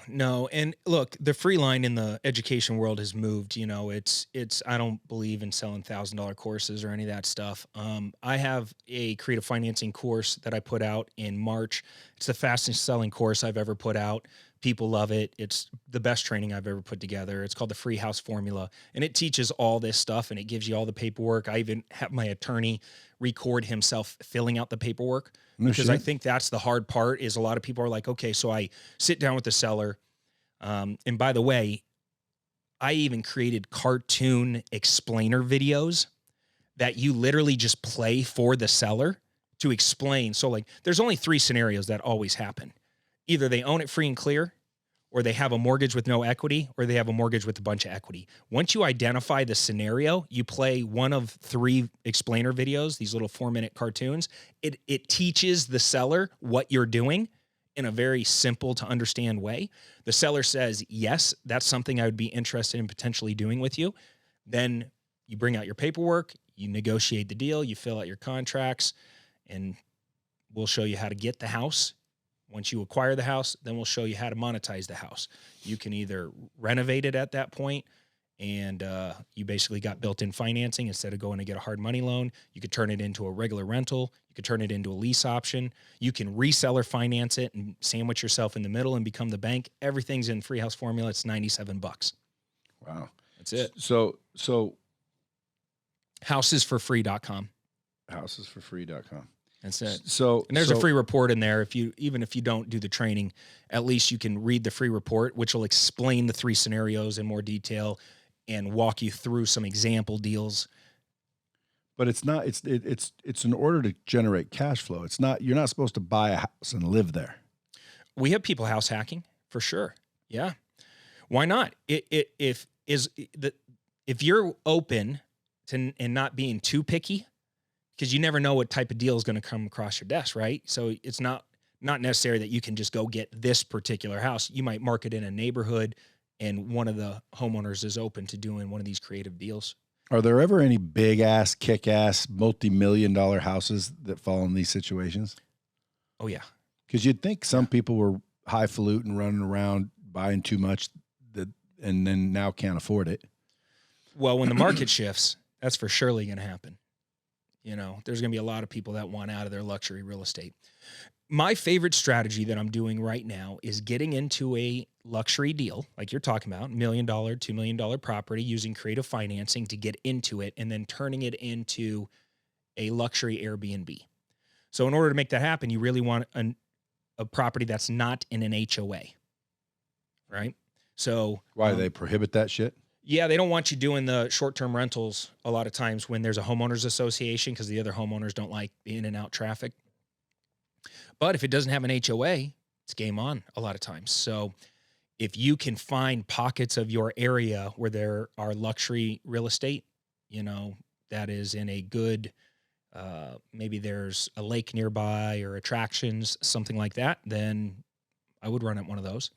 And look, the free line in the education world has moved. I don't believe in selling $1,000 courses or any of that stuff. I have a creative financing course that I put out in March. It's the fastest selling course I've ever put out. People love it. It's the best training I've ever put together. It's called the Free House Formula, and it teaches all this stuff, and it gives you all the paperwork. I even have my attorney record himself filling out the paperwork because I think that's the hard part is a lot of people are like, okay, so I sit down with the seller. And by the way, I even created cartoon explainer videos that you literally just play for the seller to explain. So like, there's only 3 scenarios that always happen. Either they own it free and clear, or they have a mortgage with no equity, or they have a mortgage with a bunch of equity. Once you identify the scenario, you play one of 3 explainer videos, these little 4-minute cartoons. It teaches the seller what you're doing in a very simple to understand way. The seller says, yes, that's something I would be interested in potentially doing with you. Then you bring out your paperwork, you negotiate the deal, you fill out your contracts, and we'll show you how to get the house. Once you acquire the house, then we'll show you how to monetize the house. You can either renovate it at that point and you basically got built-in financing. Instead of going to get a hard money loan, you could turn it into a regular rental. You could turn it into a lease option. You can reseller finance it and sandwich yourself in the middle and become the bank. Everything's in Free House Formula. It's $97. Wow. That's it. So Housesforfree.com. Housesforfree.com. That's it. So And there's a free report in there. Even if you don't do the training, at least you can read the free report, which will explain the 3 scenarios in more detail and walk you through some example deals. But it's not. It's in order to generate cash flow. It's not. You're not supposed to buy a house and live there. We have people house hacking for sure. Yeah, why not? If you're open to and not being too picky, because you never know what type of deal is going to come across your desk, right? So it's not necessary that you can just go get this particular house. You might market in a neighborhood, and one of the homeowners is open to doing one of these creative deals. Are there ever any big ass, kick ass, multi-million-dollar houses that fall in these situations? Oh yeah, because you'd think some people were highfalutin, running around buying too much, and then now can't afford it. Well, when the market shifts, that's for surely going to happen. You know, there's going to be a lot of people that want out of their luxury real estate. My favorite strategy that I'm doing right now is getting into a luxury deal, like you're talking about, $1 million, $2 million property, using creative financing to get into it, and then turning it into a luxury Airbnb. So in order to make that happen, you really want a property that's not in an HOA, right? So why they prohibit that shit? Yeah, they don't want you doing the short-term rentals a lot of times when there's a homeowners association, because the other homeowners don't like the in and out traffic. But if it doesn't have an HOA, it's game on a lot of times. So if you can find pockets of your area where there are luxury real estate, you know, that is in a good, maybe there's a lake nearby or attractions, something like that, then I would run at one of those.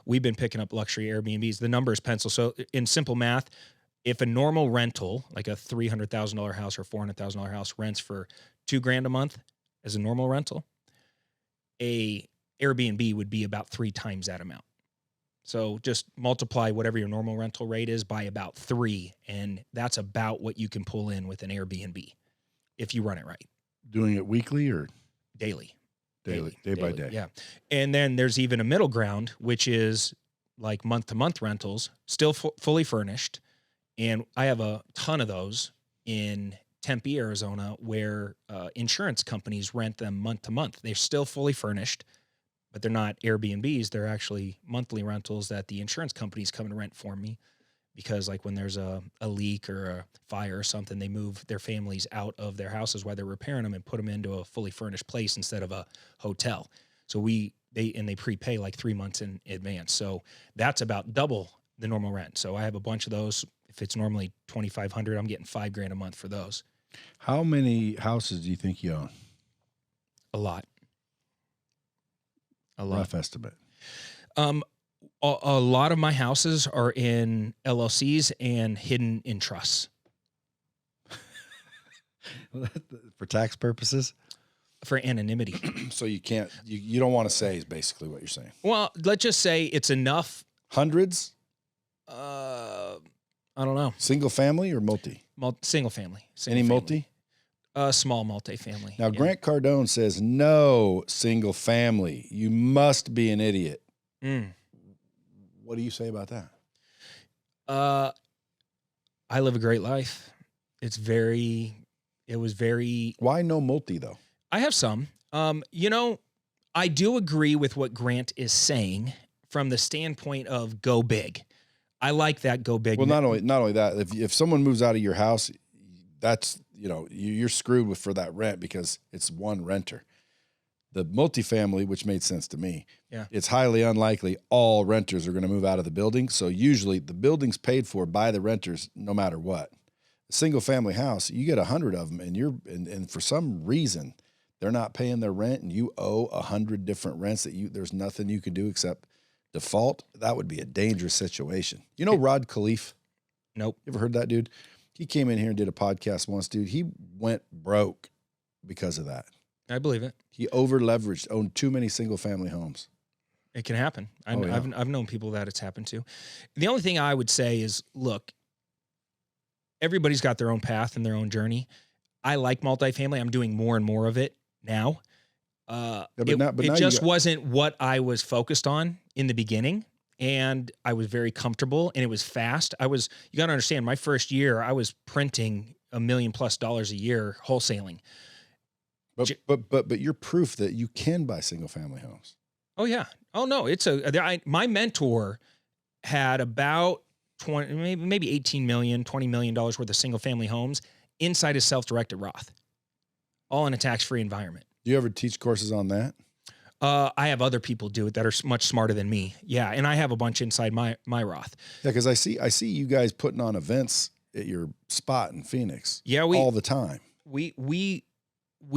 We've been picking up luxury Airbnbs. The number is pencil. So in simple math, if a normal rental, like a $300,000 house or $400,000 house, rents for $2,000 a month as a normal rental, a Airbnb would be about 3 times that amount. So just multiply whatever your normal rental rate is by about 3, and that's about what you can pull in with an Airbnb if you run it right. Doing it weekly or daily? Day by day. Yeah. And then there's even a middle ground, which is like month-to-month rentals, still fully furnished. And I have a ton of those in Tempe, Arizona, where insurance companies rent them month to month. They're still fully furnished, but they're not Airbnbs. They're actually monthly rentals that the insurance companies come and rent for me, because like when there's a leak or a fire or something, they move their families out of their houses while they're repairing them and put them into a fully furnished place instead of a hotel. So they prepay like 3 months in advance. So that's about double the normal rent. So I have a bunch of those. If it's normally $2,500, I'm getting $5,000 a month for those. How many houses do you think you own? A lot. A lot. Rough estimate. A lot of my houses are in LLCs and hidden in trusts. For tax purposes? For anonymity. So you can't, you don't want to say is basically what you're saying. Well, let's just say it's enough. Hundreds? I don't know. Single family or multi? Single family. Any multi? Small multifamily. Now, Grant Cardone says no single family. You must be an idiot. What do you say about that? I live a great life. It was very. Why no multi though? I have some. You know, I do agree with what Grant is saying from the standpoint of go big. I like that go big. Well, not only that, if someone moves out of your house, that's, you know, you're screwed for that rent because it's one renter. The multifamily, which made sense to me, it's highly unlikely all renters are going to move out of the building. So usually the building's paid for by the renters no matter what. A single family house, you get 100 of them and for some reason they're not paying their rent and you owe 100 different rents that there's nothing you can do except default. That would be a dangerous situation. You know Rod Khleif? Nope. You ever heard that dude? He came in here and did a podcast once, dude. He went broke because of that. I believe it. He over leveraged, owned too many single family homes. It can happen. I've known people that it's happened to. The only thing I would say is, look, everybody's got their own path and their own journey. I like multifamily. I'm doing more and more of it now. It just wasn't what I was focused on in the beginning. And I was very comfortable and it was fast. You got to understand, my first year, I was printing $1 million+ a year wholesaling. But you're proof that you can buy single family homes. Oh yeah. Oh no. My mentor had about 20, maybe 18 million, $20 million worth of single family homes inside his self-directed Roth, all in a tax-free environment. Do you ever teach courses on that? I have other people do it that are much smarter than me. Yeah. And I have a bunch inside my Roth. Yeah. Cause I see you guys putting on events at your spot in Phoenix. Yeah. All the time. We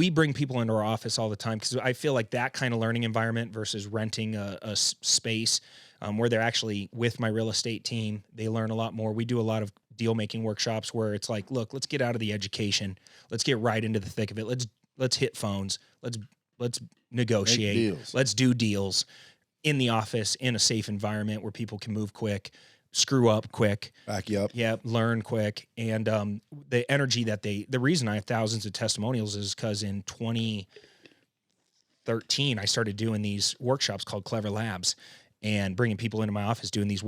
bring people into our office all the time because I feel like that kind of learning environment versus renting a space where they're actually with my real estate team. They learn a lot more. We do a lot of deal making workshops where it's like, look, let's get out of the education. Let's get right into the thick of it. Let's hit phones. Let's negotiate. Let's do deals in the office in a safe environment where people can move quick, screw up quick, back you up. Yeah. Learn quick. And the energy that the reason I have thousands of testimonials is because in 2013, I started doing these workshops called Clever Labs and bringing people into my office, doing these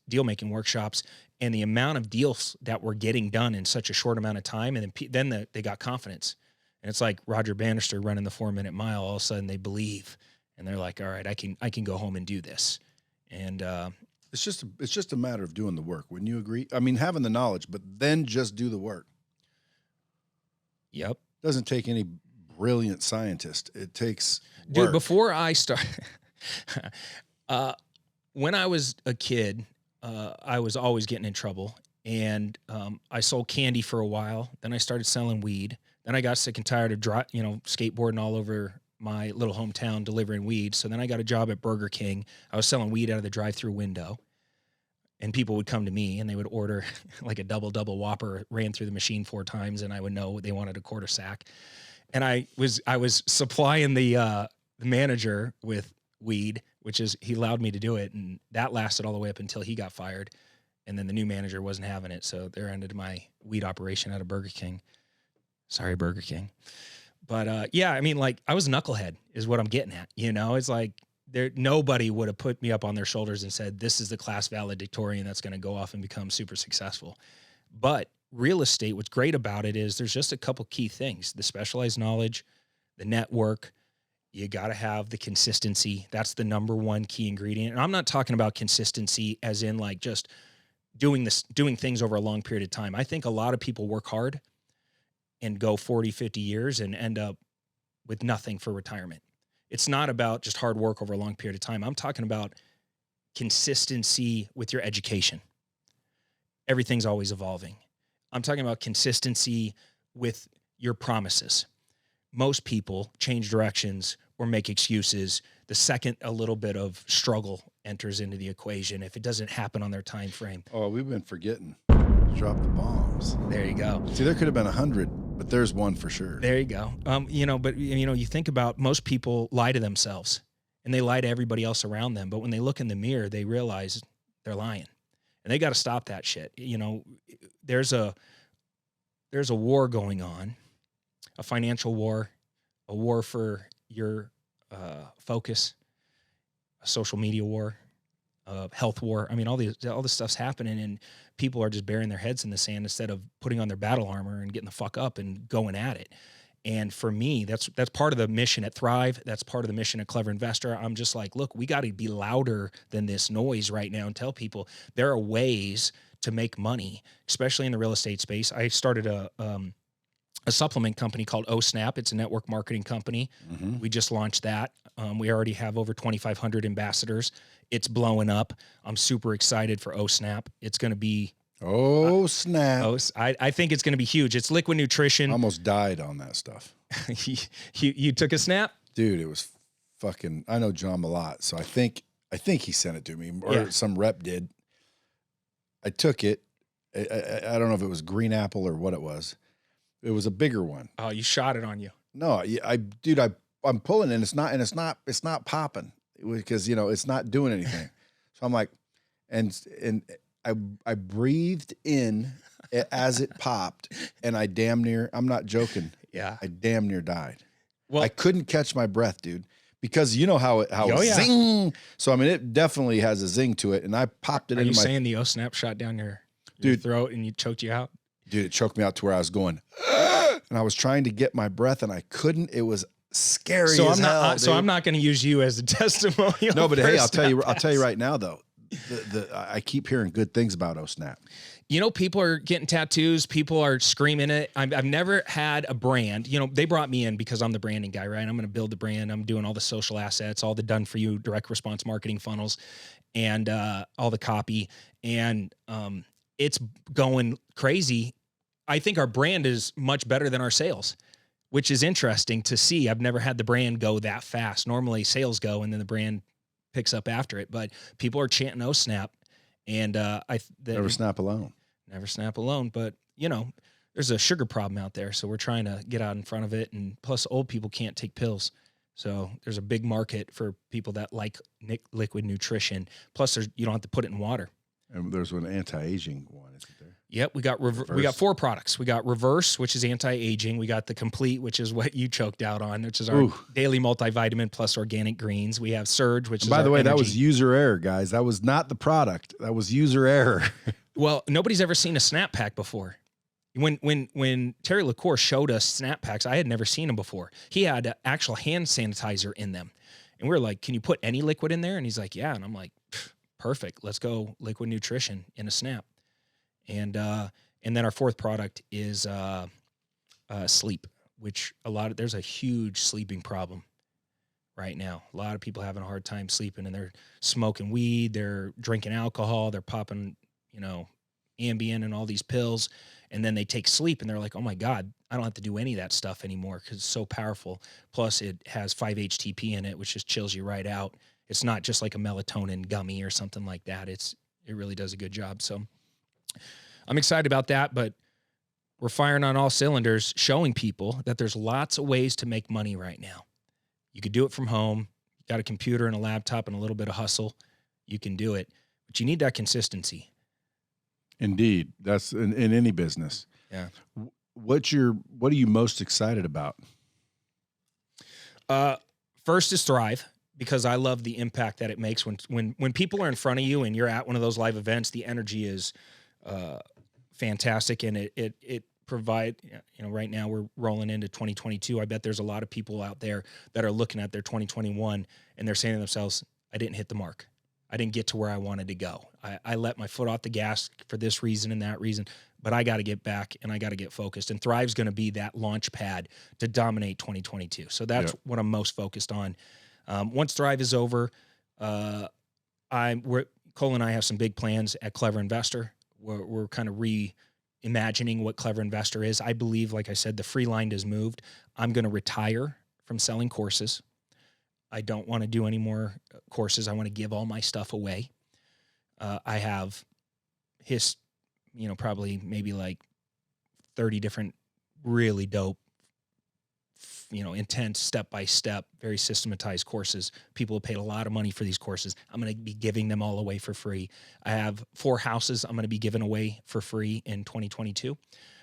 deal making workshops, and the amount of deals that were getting done in such a short amount of time. And then they got confidence. And it's like Roger Bannister running the 4-minute mile. All of a sudden they believe and they're like, all right, I can go home and do this. And it's just a matter of doing the work. Wouldn't you agree? I mean, having the knowledge, but then just do the work. Yep. Doesn't take any brilliant scientist. It takes work. Dude, before I started, when I was a kid, I was always getting in trouble. And I sold candy for a while. Then I started selling weed. Then I got sick and tired of skateboarding all over my little hometown delivering weed. So then I got a job at Burger King. I was selling weed out of the drive-through window. And people would come to me and they would order like a double Whopper, ran through the machine 4 times, and I would know they wanted a quarter sack. And I was supplying the manager with weed, he allowed me to do it. And that lasted all the way up until he got fired. And then the new manager wasn't having it. So there ended my weed operation out of Burger King. Sorry, Burger King. But yeah, I mean, like, I was a knucklehead is what I'm getting at. It's like nobody would have put me up on their shoulders and said, this is the class valedictorian that's going to go off and become super successful. But real estate, what's great about it is there's just a couple key things: the specialized knowledge, the network. You got to have the consistency. That's the number one key ingredient. And I'm not talking about consistency as in like just doing things over a long period of time. I think a lot of people work hard and go 40, 50 years and end up with nothing for retirement. It's not about just hard work over a long period of time. I'm talking about consistency with your education. Everything's always evolving. I'm talking about consistency with your promises. Most people change directions or make excuses the second a little bit of struggle enters into the equation, if it doesn't happen on their time frame. Oh, we've been forgetting. Drop the bombs. There you go. See, there could have been 100, but there's one for sure. There you go. But you think about, most people lie to themselves and they lie to everybody else around them. But when they look in the mirror, they realize they're lying, and they got to stop that shit. There's a war going on, a financial war, a war for your focus, a social media war, health war. I mean, all this stuff's happening, and people are just burying their heads in the sand instead of putting on their battle armor and getting the fuck up and going at it. And for me, that's part of the mission at Thrive. That's part of the mission at Clever Investor. I'm just like, look, we got to be louder than this noise right now and tell people there are ways to make money, especially in the real estate space. I started a supplement company called OSnap. It's a network marketing company. Mm-hmm. We just launched that. We already have over 2,500 ambassadors. It's blowing up. I'm super excited for OSnap. It's going to be snap. I think it's going to be huge. It's liquid nutrition. Almost died on that stuff. You took a snap? Dude, it was fucking, I know John a lot, so I think he sent it to me, or some rep did. I took it. I don't know if it was green apple or what it was. It was a bigger one. Oh, you shot it on you. No, I'm pulling and it's not popping because, it's not doing anything. So I'm like, and I breathed in as it popped, and I damn near, I'm not joking. Yeah. I damn near died. Well, I couldn't catch my breath, dude, because you know how it zing. So, I mean, it definitely has a zing to it. And I popped it Are into you my saying the snap shot down your throat and you choked you out? Dude, it choked me out to where I was going, and I was trying to get my breath and I couldn't. It was scary. So as hell, so I'm not going to use you as a testimonial. No, but hey, I'll tell you right now though. I keep hearing good things about OSNAP. You know, people are getting tattoos. People are screaming it. I've never had a brand. You know, they brought me in because I'm the branding guy, right? I'm going to build the brand. I'm doing all the social assets, all the done for you direct response marketing funnels, and all the copy. And it's going crazy. I think our brand is much better than our sales, which is interesting to see. I've never had the brand go that fast. Normally sales go and then the brand picks up after it, but people are chanting OSNAP. And Never snap alone. Never snap alone. But, you know, there's a sugar problem out there. So we're trying to get out in front of it. And plus, old people can't take pills. So there's a big market for people that like liquid nutrition. Plus, you don't have to put it in water. And there's an anti-aging one, isn't there? Yep, we got 4 products. We got Reverse, which is anti-aging. We got the Complete, which is what you choked out on, which is our daily multivitamin plus organic greens. We have Surge, which is by the way, energy. That was user error, guys. That was not the product. That was user error. Well, nobody's ever seen a snap pack before. When Terry LaCour showed us snap packs, I had never seen them before. He had actual hand sanitizer in them. And we were like, can you put any liquid in there? And he's like, yeah. And I'm like, perfect. Let's go liquid nutrition in a snap. And then our 4th product is sleep, which there's a huge sleeping problem right now. A lot of people having a hard time sleeping, and they're smoking weed, they're drinking alcohol, they're popping, you know, Ambien and all these pills, and then they take sleep and they're like, oh my God, I don't have to do any of that stuff anymore because it's so powerful. Plus it has 5-HTP in it, which just chills you right out. It's not just like a melatonin gummy or something like that. It really does a good job. So I'm excited about that, but we're firing on all cylinders, showing people that there's lots of ways to make money right now. You could do it from home. You got a computer and a laptop and a little bit of hustle. You can do it, but you need that consistency. Indeed. That's in any business. Yeah. What are you most excited about? First is Thrive, because I love the impact that it makes when people are in front of you and you're at one of those live events. The energy is fantastic, and it provide, you know, right now we're rolling into 2022. I bet there's a lot of people out there that are looking at their 2021 and they're saying to themselves, I didn't hit the mark. I didn't get to where I wanted to go. I let my foot off the gas for this reason and that reason, but I got to get back and I got to get focused. And Thrive's going to be that launch pad to dominate 2022. So that's what I'm most focused on. Once Thrive is over, Cole and I have some big plans at Clever Investor. We're kind of reimagining what Clever Investor is. I believe, like I said, the free line has moved. I'm going to retire from selling courses. I don't want to do any more courses. I want to give all my stuff away. I have probably maybe like 30 different really dope, intense step-by-step, very systematized courses. People have paid a lot of money for these courses. I'm going to be giving them all away for free. I have 4 houses I'm going to be giving away for free in 2022.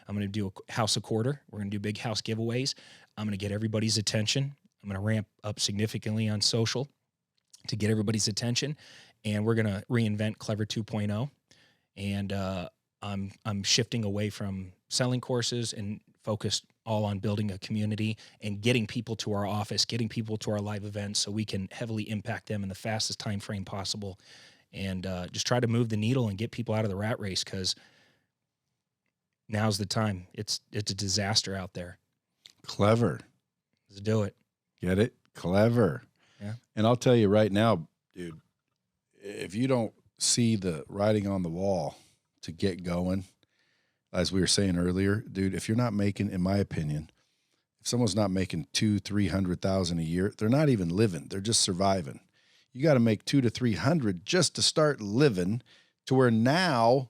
I'm going to do a house a quarter. We're going to do big house giveaways. I'm going to get everybody's attention. I'm going to ramp up significantly on social to get everybody's attention. And we're going to reinvent Clever 2.0. And I'm shifting away from selling courses and focused all on building a community and getting people to our office, getting people to our live events so we can heavily impact them in the fastest time frame possible, and just try to move the needle and get people out of the rat race, because now's the time. It's a disaster out there. Clever. Let's do it. Get it? Clever. Yeah. And I'll tell you right now, dude, if you don't see the writing on the wall to get going, as we were saying earlier, dude, if you're not making, in my opinion, if someone's not making $200,000-300,000 a year, they're not even living. They're just surviving. You got to make 200 to 300 just to start living, to where now,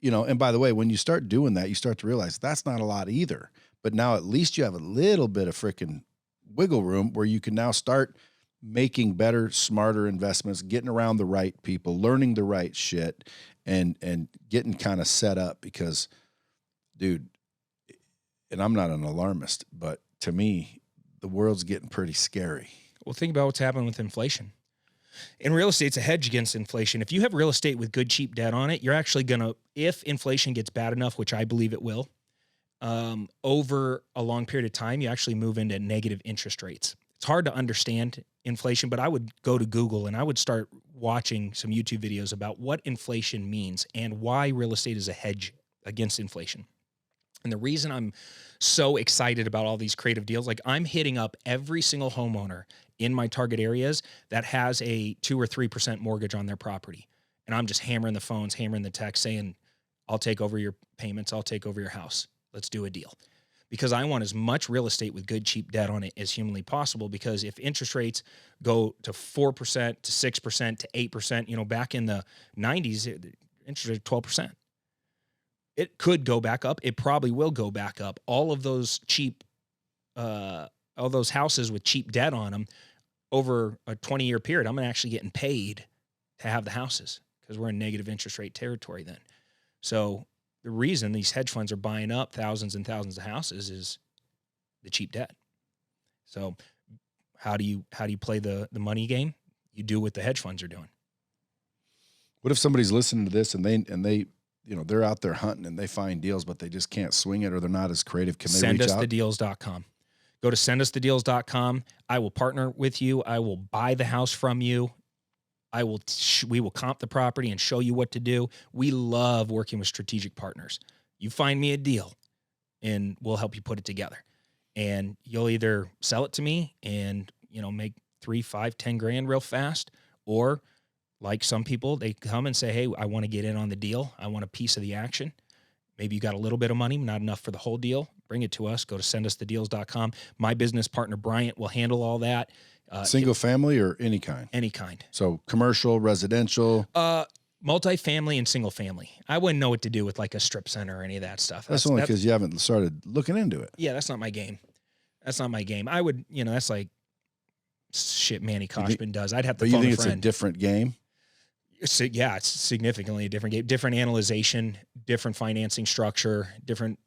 and by the way, when you start doing that, you start to realize that's not a lot either. But now at least you have a little bit of freaking wiggle room where you can now start making better, smarter investments, getting around the right people, learning the right shit, and getting kind of set up, because dude, and I'm not an alarmist, but to me, the world's getting pretty scary. Well, think about what's happening with inflation. In real estate, it's a hedge against inflation. If you have real estate with good, cheap debt on it, you're actually going to, if inflation gets bad enough, which I believe it will, over a long period of time, you actually move into negative interest rates. It's hard to understand inflation, but I would go to Google and I would start watching some YouTube videos about what inflation means and why real estate is a hedge against inflation. And the reason I'm so excited about all these creative deals, like I'm hitting up every single homeowner in my target areas that has a 2 or 3% mortgage on their property. And I'm just hammering the phones, hammering the text saying, I'll take over your payments. I'll take over your house. Let's do a deal. Because I want as much real estate with good, cheap debt on it as humanly possible. Because if interest rates go to 4% to 6% to 8%, back in the 90s, interest rate 12%. It could go back up. It probably will go back up. All of those cheap, all those houses with cheap debt on them over a 20-year period, I'm actually getting paid to have the houses because we're in negative interest rate territory then. So the reason these hedge funds are buying up thousands and thousands of houses is the cheap debt. So how do you play the money game? You do what the hedge funds are doing. What if somebody's listening to this and they they're out there hunting and they find deals, but they just can't swing it or they're not as creative? Can they reach out? SendUsTheDeals.com. Go to SendUsTheDeals.com. I will partner with you. I will buy the house from you. We will comp the property and show you what to do. We love working with strategic partners. You find me a deal and we'll help you put it together. And you'll either sell it to me and, make 3, 5, 10 grand real fast, or like some people, they come and say, hey, I want to get in on the deal. I want a piece of the action. Maybe you got a little bit of money, not enough for the whole deal. Bring it to us. Go to SendUsTheDeals.com. My business partner, Bryant, will handle all that. Single family or any kind? Any kind. So commercial, residential? Multifamily and single family. I wouldn't know what to do with like a strip center or any of that stuff. That's only because you haven't started looking into it. Yeah, that's not my game. I would, that's like shit Manny Koshman does. I'd have to phone a friend. But you think it's a different game? So, yeah, it's significantly a different game, different analyzation, different financing structure, different,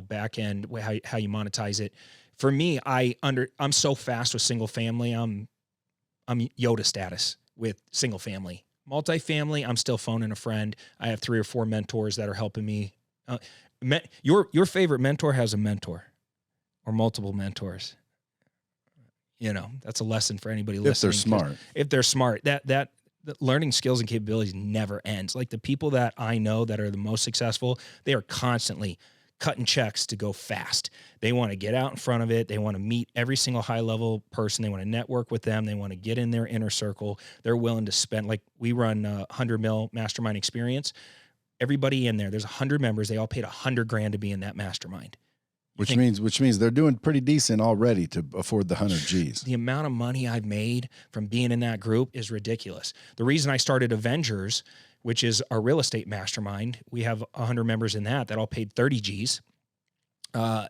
back end, how you monetize it. For me, I'm so fast with single family. I'm Yoda status with single family. Multifamily, I'm still phoning a friend. I have 3 or 4 mentors that are helping me. Your favorite mentor has a mentor or multiple mentors. That's a lesson for anybody listening. If they're smart, that learning skills and capabilities never ends. Like the people that I know that are the most successful, they are constantly cutting checks to go fast. They want to get out in front of it. They want to meet every single high level person. They want to network with them. They want to get in their inner circle. They're willing to spend, like we run a 100 mil mastermind experience. Everybody in there's 100 members. They all paid $100,000 to be in that mastermind. Which means they're doing pretty decent already to afford the 100 G's. The amount of money I've made from being in that group is ridiculous. The reason I started Avengers, which is our real estate mastermind, we have 100 members in that all paid 30 G's, I've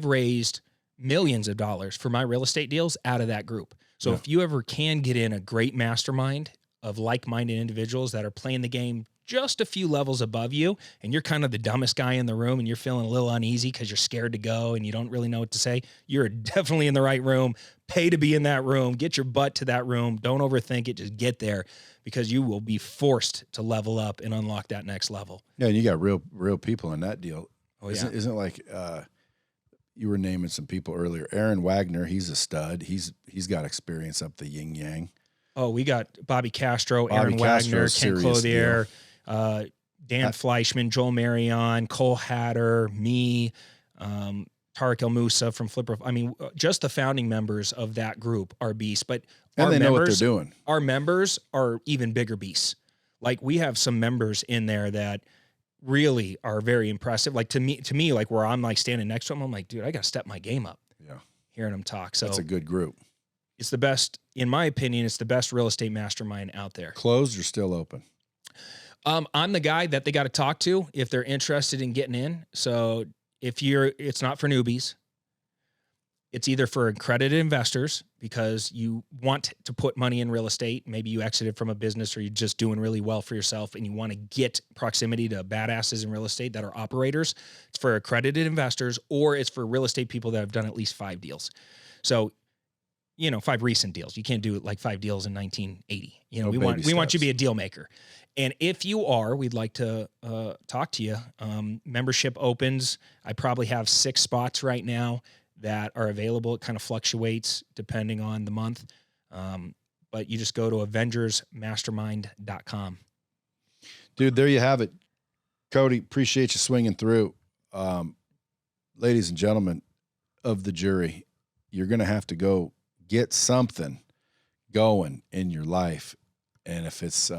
raised millions of dollars for my real estate deals out of that group. So if you ever can get in a great mastermind of like-minded individuals that are playing the game just a few levels above you, and you're kind of the dumbest guy in the room and you're feeling a little uneasy because you're scared to go and you don't really know what to say, you're definitely in the right room. Pay to be in that room. Get your butt to that room. Don't overthink it. Just get there, because you will be forced to level up and unlock that next level. Yeah, and you got real people in that deal. Oh, yeah. Isn't it like you were naming some people earlier? Aaron Wagner, he's a stud. He's got experience up the yin yang. Oh, we got Bobby Castro, Aaron Wagner, Ken Clothier, Dan Fleischman, Joel Marion, Cole Hatter, me, Tariq El Moussa from Flipper. I mean, just the founding members of that group are beasts. But they know what they're doing. Our members are even bigger beasts. Like we have some members in there that really are very impressive. Like to me, like where I'm like standing next to them, I'm like, dude, I got to step my game up. Yeah, hearing them talk. So that's a good group. It's the best, in my opinion. It's the best real estate mastermind out there. Closed or still open? I'm the guy that they got to talk to if they're interested in getting in. So it's not for newbies. It's either for accredited investors because you want to put money in real estate. Maybe you exited from a business or you're just doing really well for yourself and you want to get proximity to badasses in real estate that are operators. It's for accredited investors, or it's for real estate people that have done at least 5 deals. So, 5 recent deals. You can't do it like 5 deals in 1980. We want you to be a deal maker. And if you are, we'd like to talk to you. Membership opens. I probably have 6 spots right now that are available. It kind of fluctuates depending on the month. But you just go to avengersmastermind.com. Dude, there you have it. Cody, appreciate you swinging through. Ladies and gentlemen of the jury, you're going to have to go get something going in your life. And if it's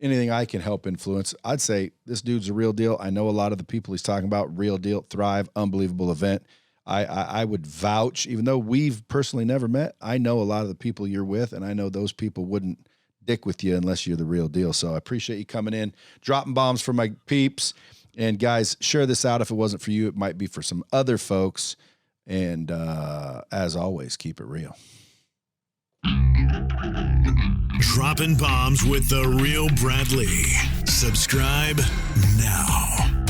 anything I can help influence, I'd say this dude's a real deal. I know a lot of the people he's talking about, real deal, Thrive, unbelievable event. I would vouch, even though we've personally never met, I know a lot of the people you're with, and I know those people wouldn't dick with you unless you're the real deal. So I appreciate you coming in, dropping bombs for my peeps. And guys, share this out. If it wasn't for you, it might be for some other folks. And as always, keep it real. Dropping bombs with the real Bradley. Subscribe now.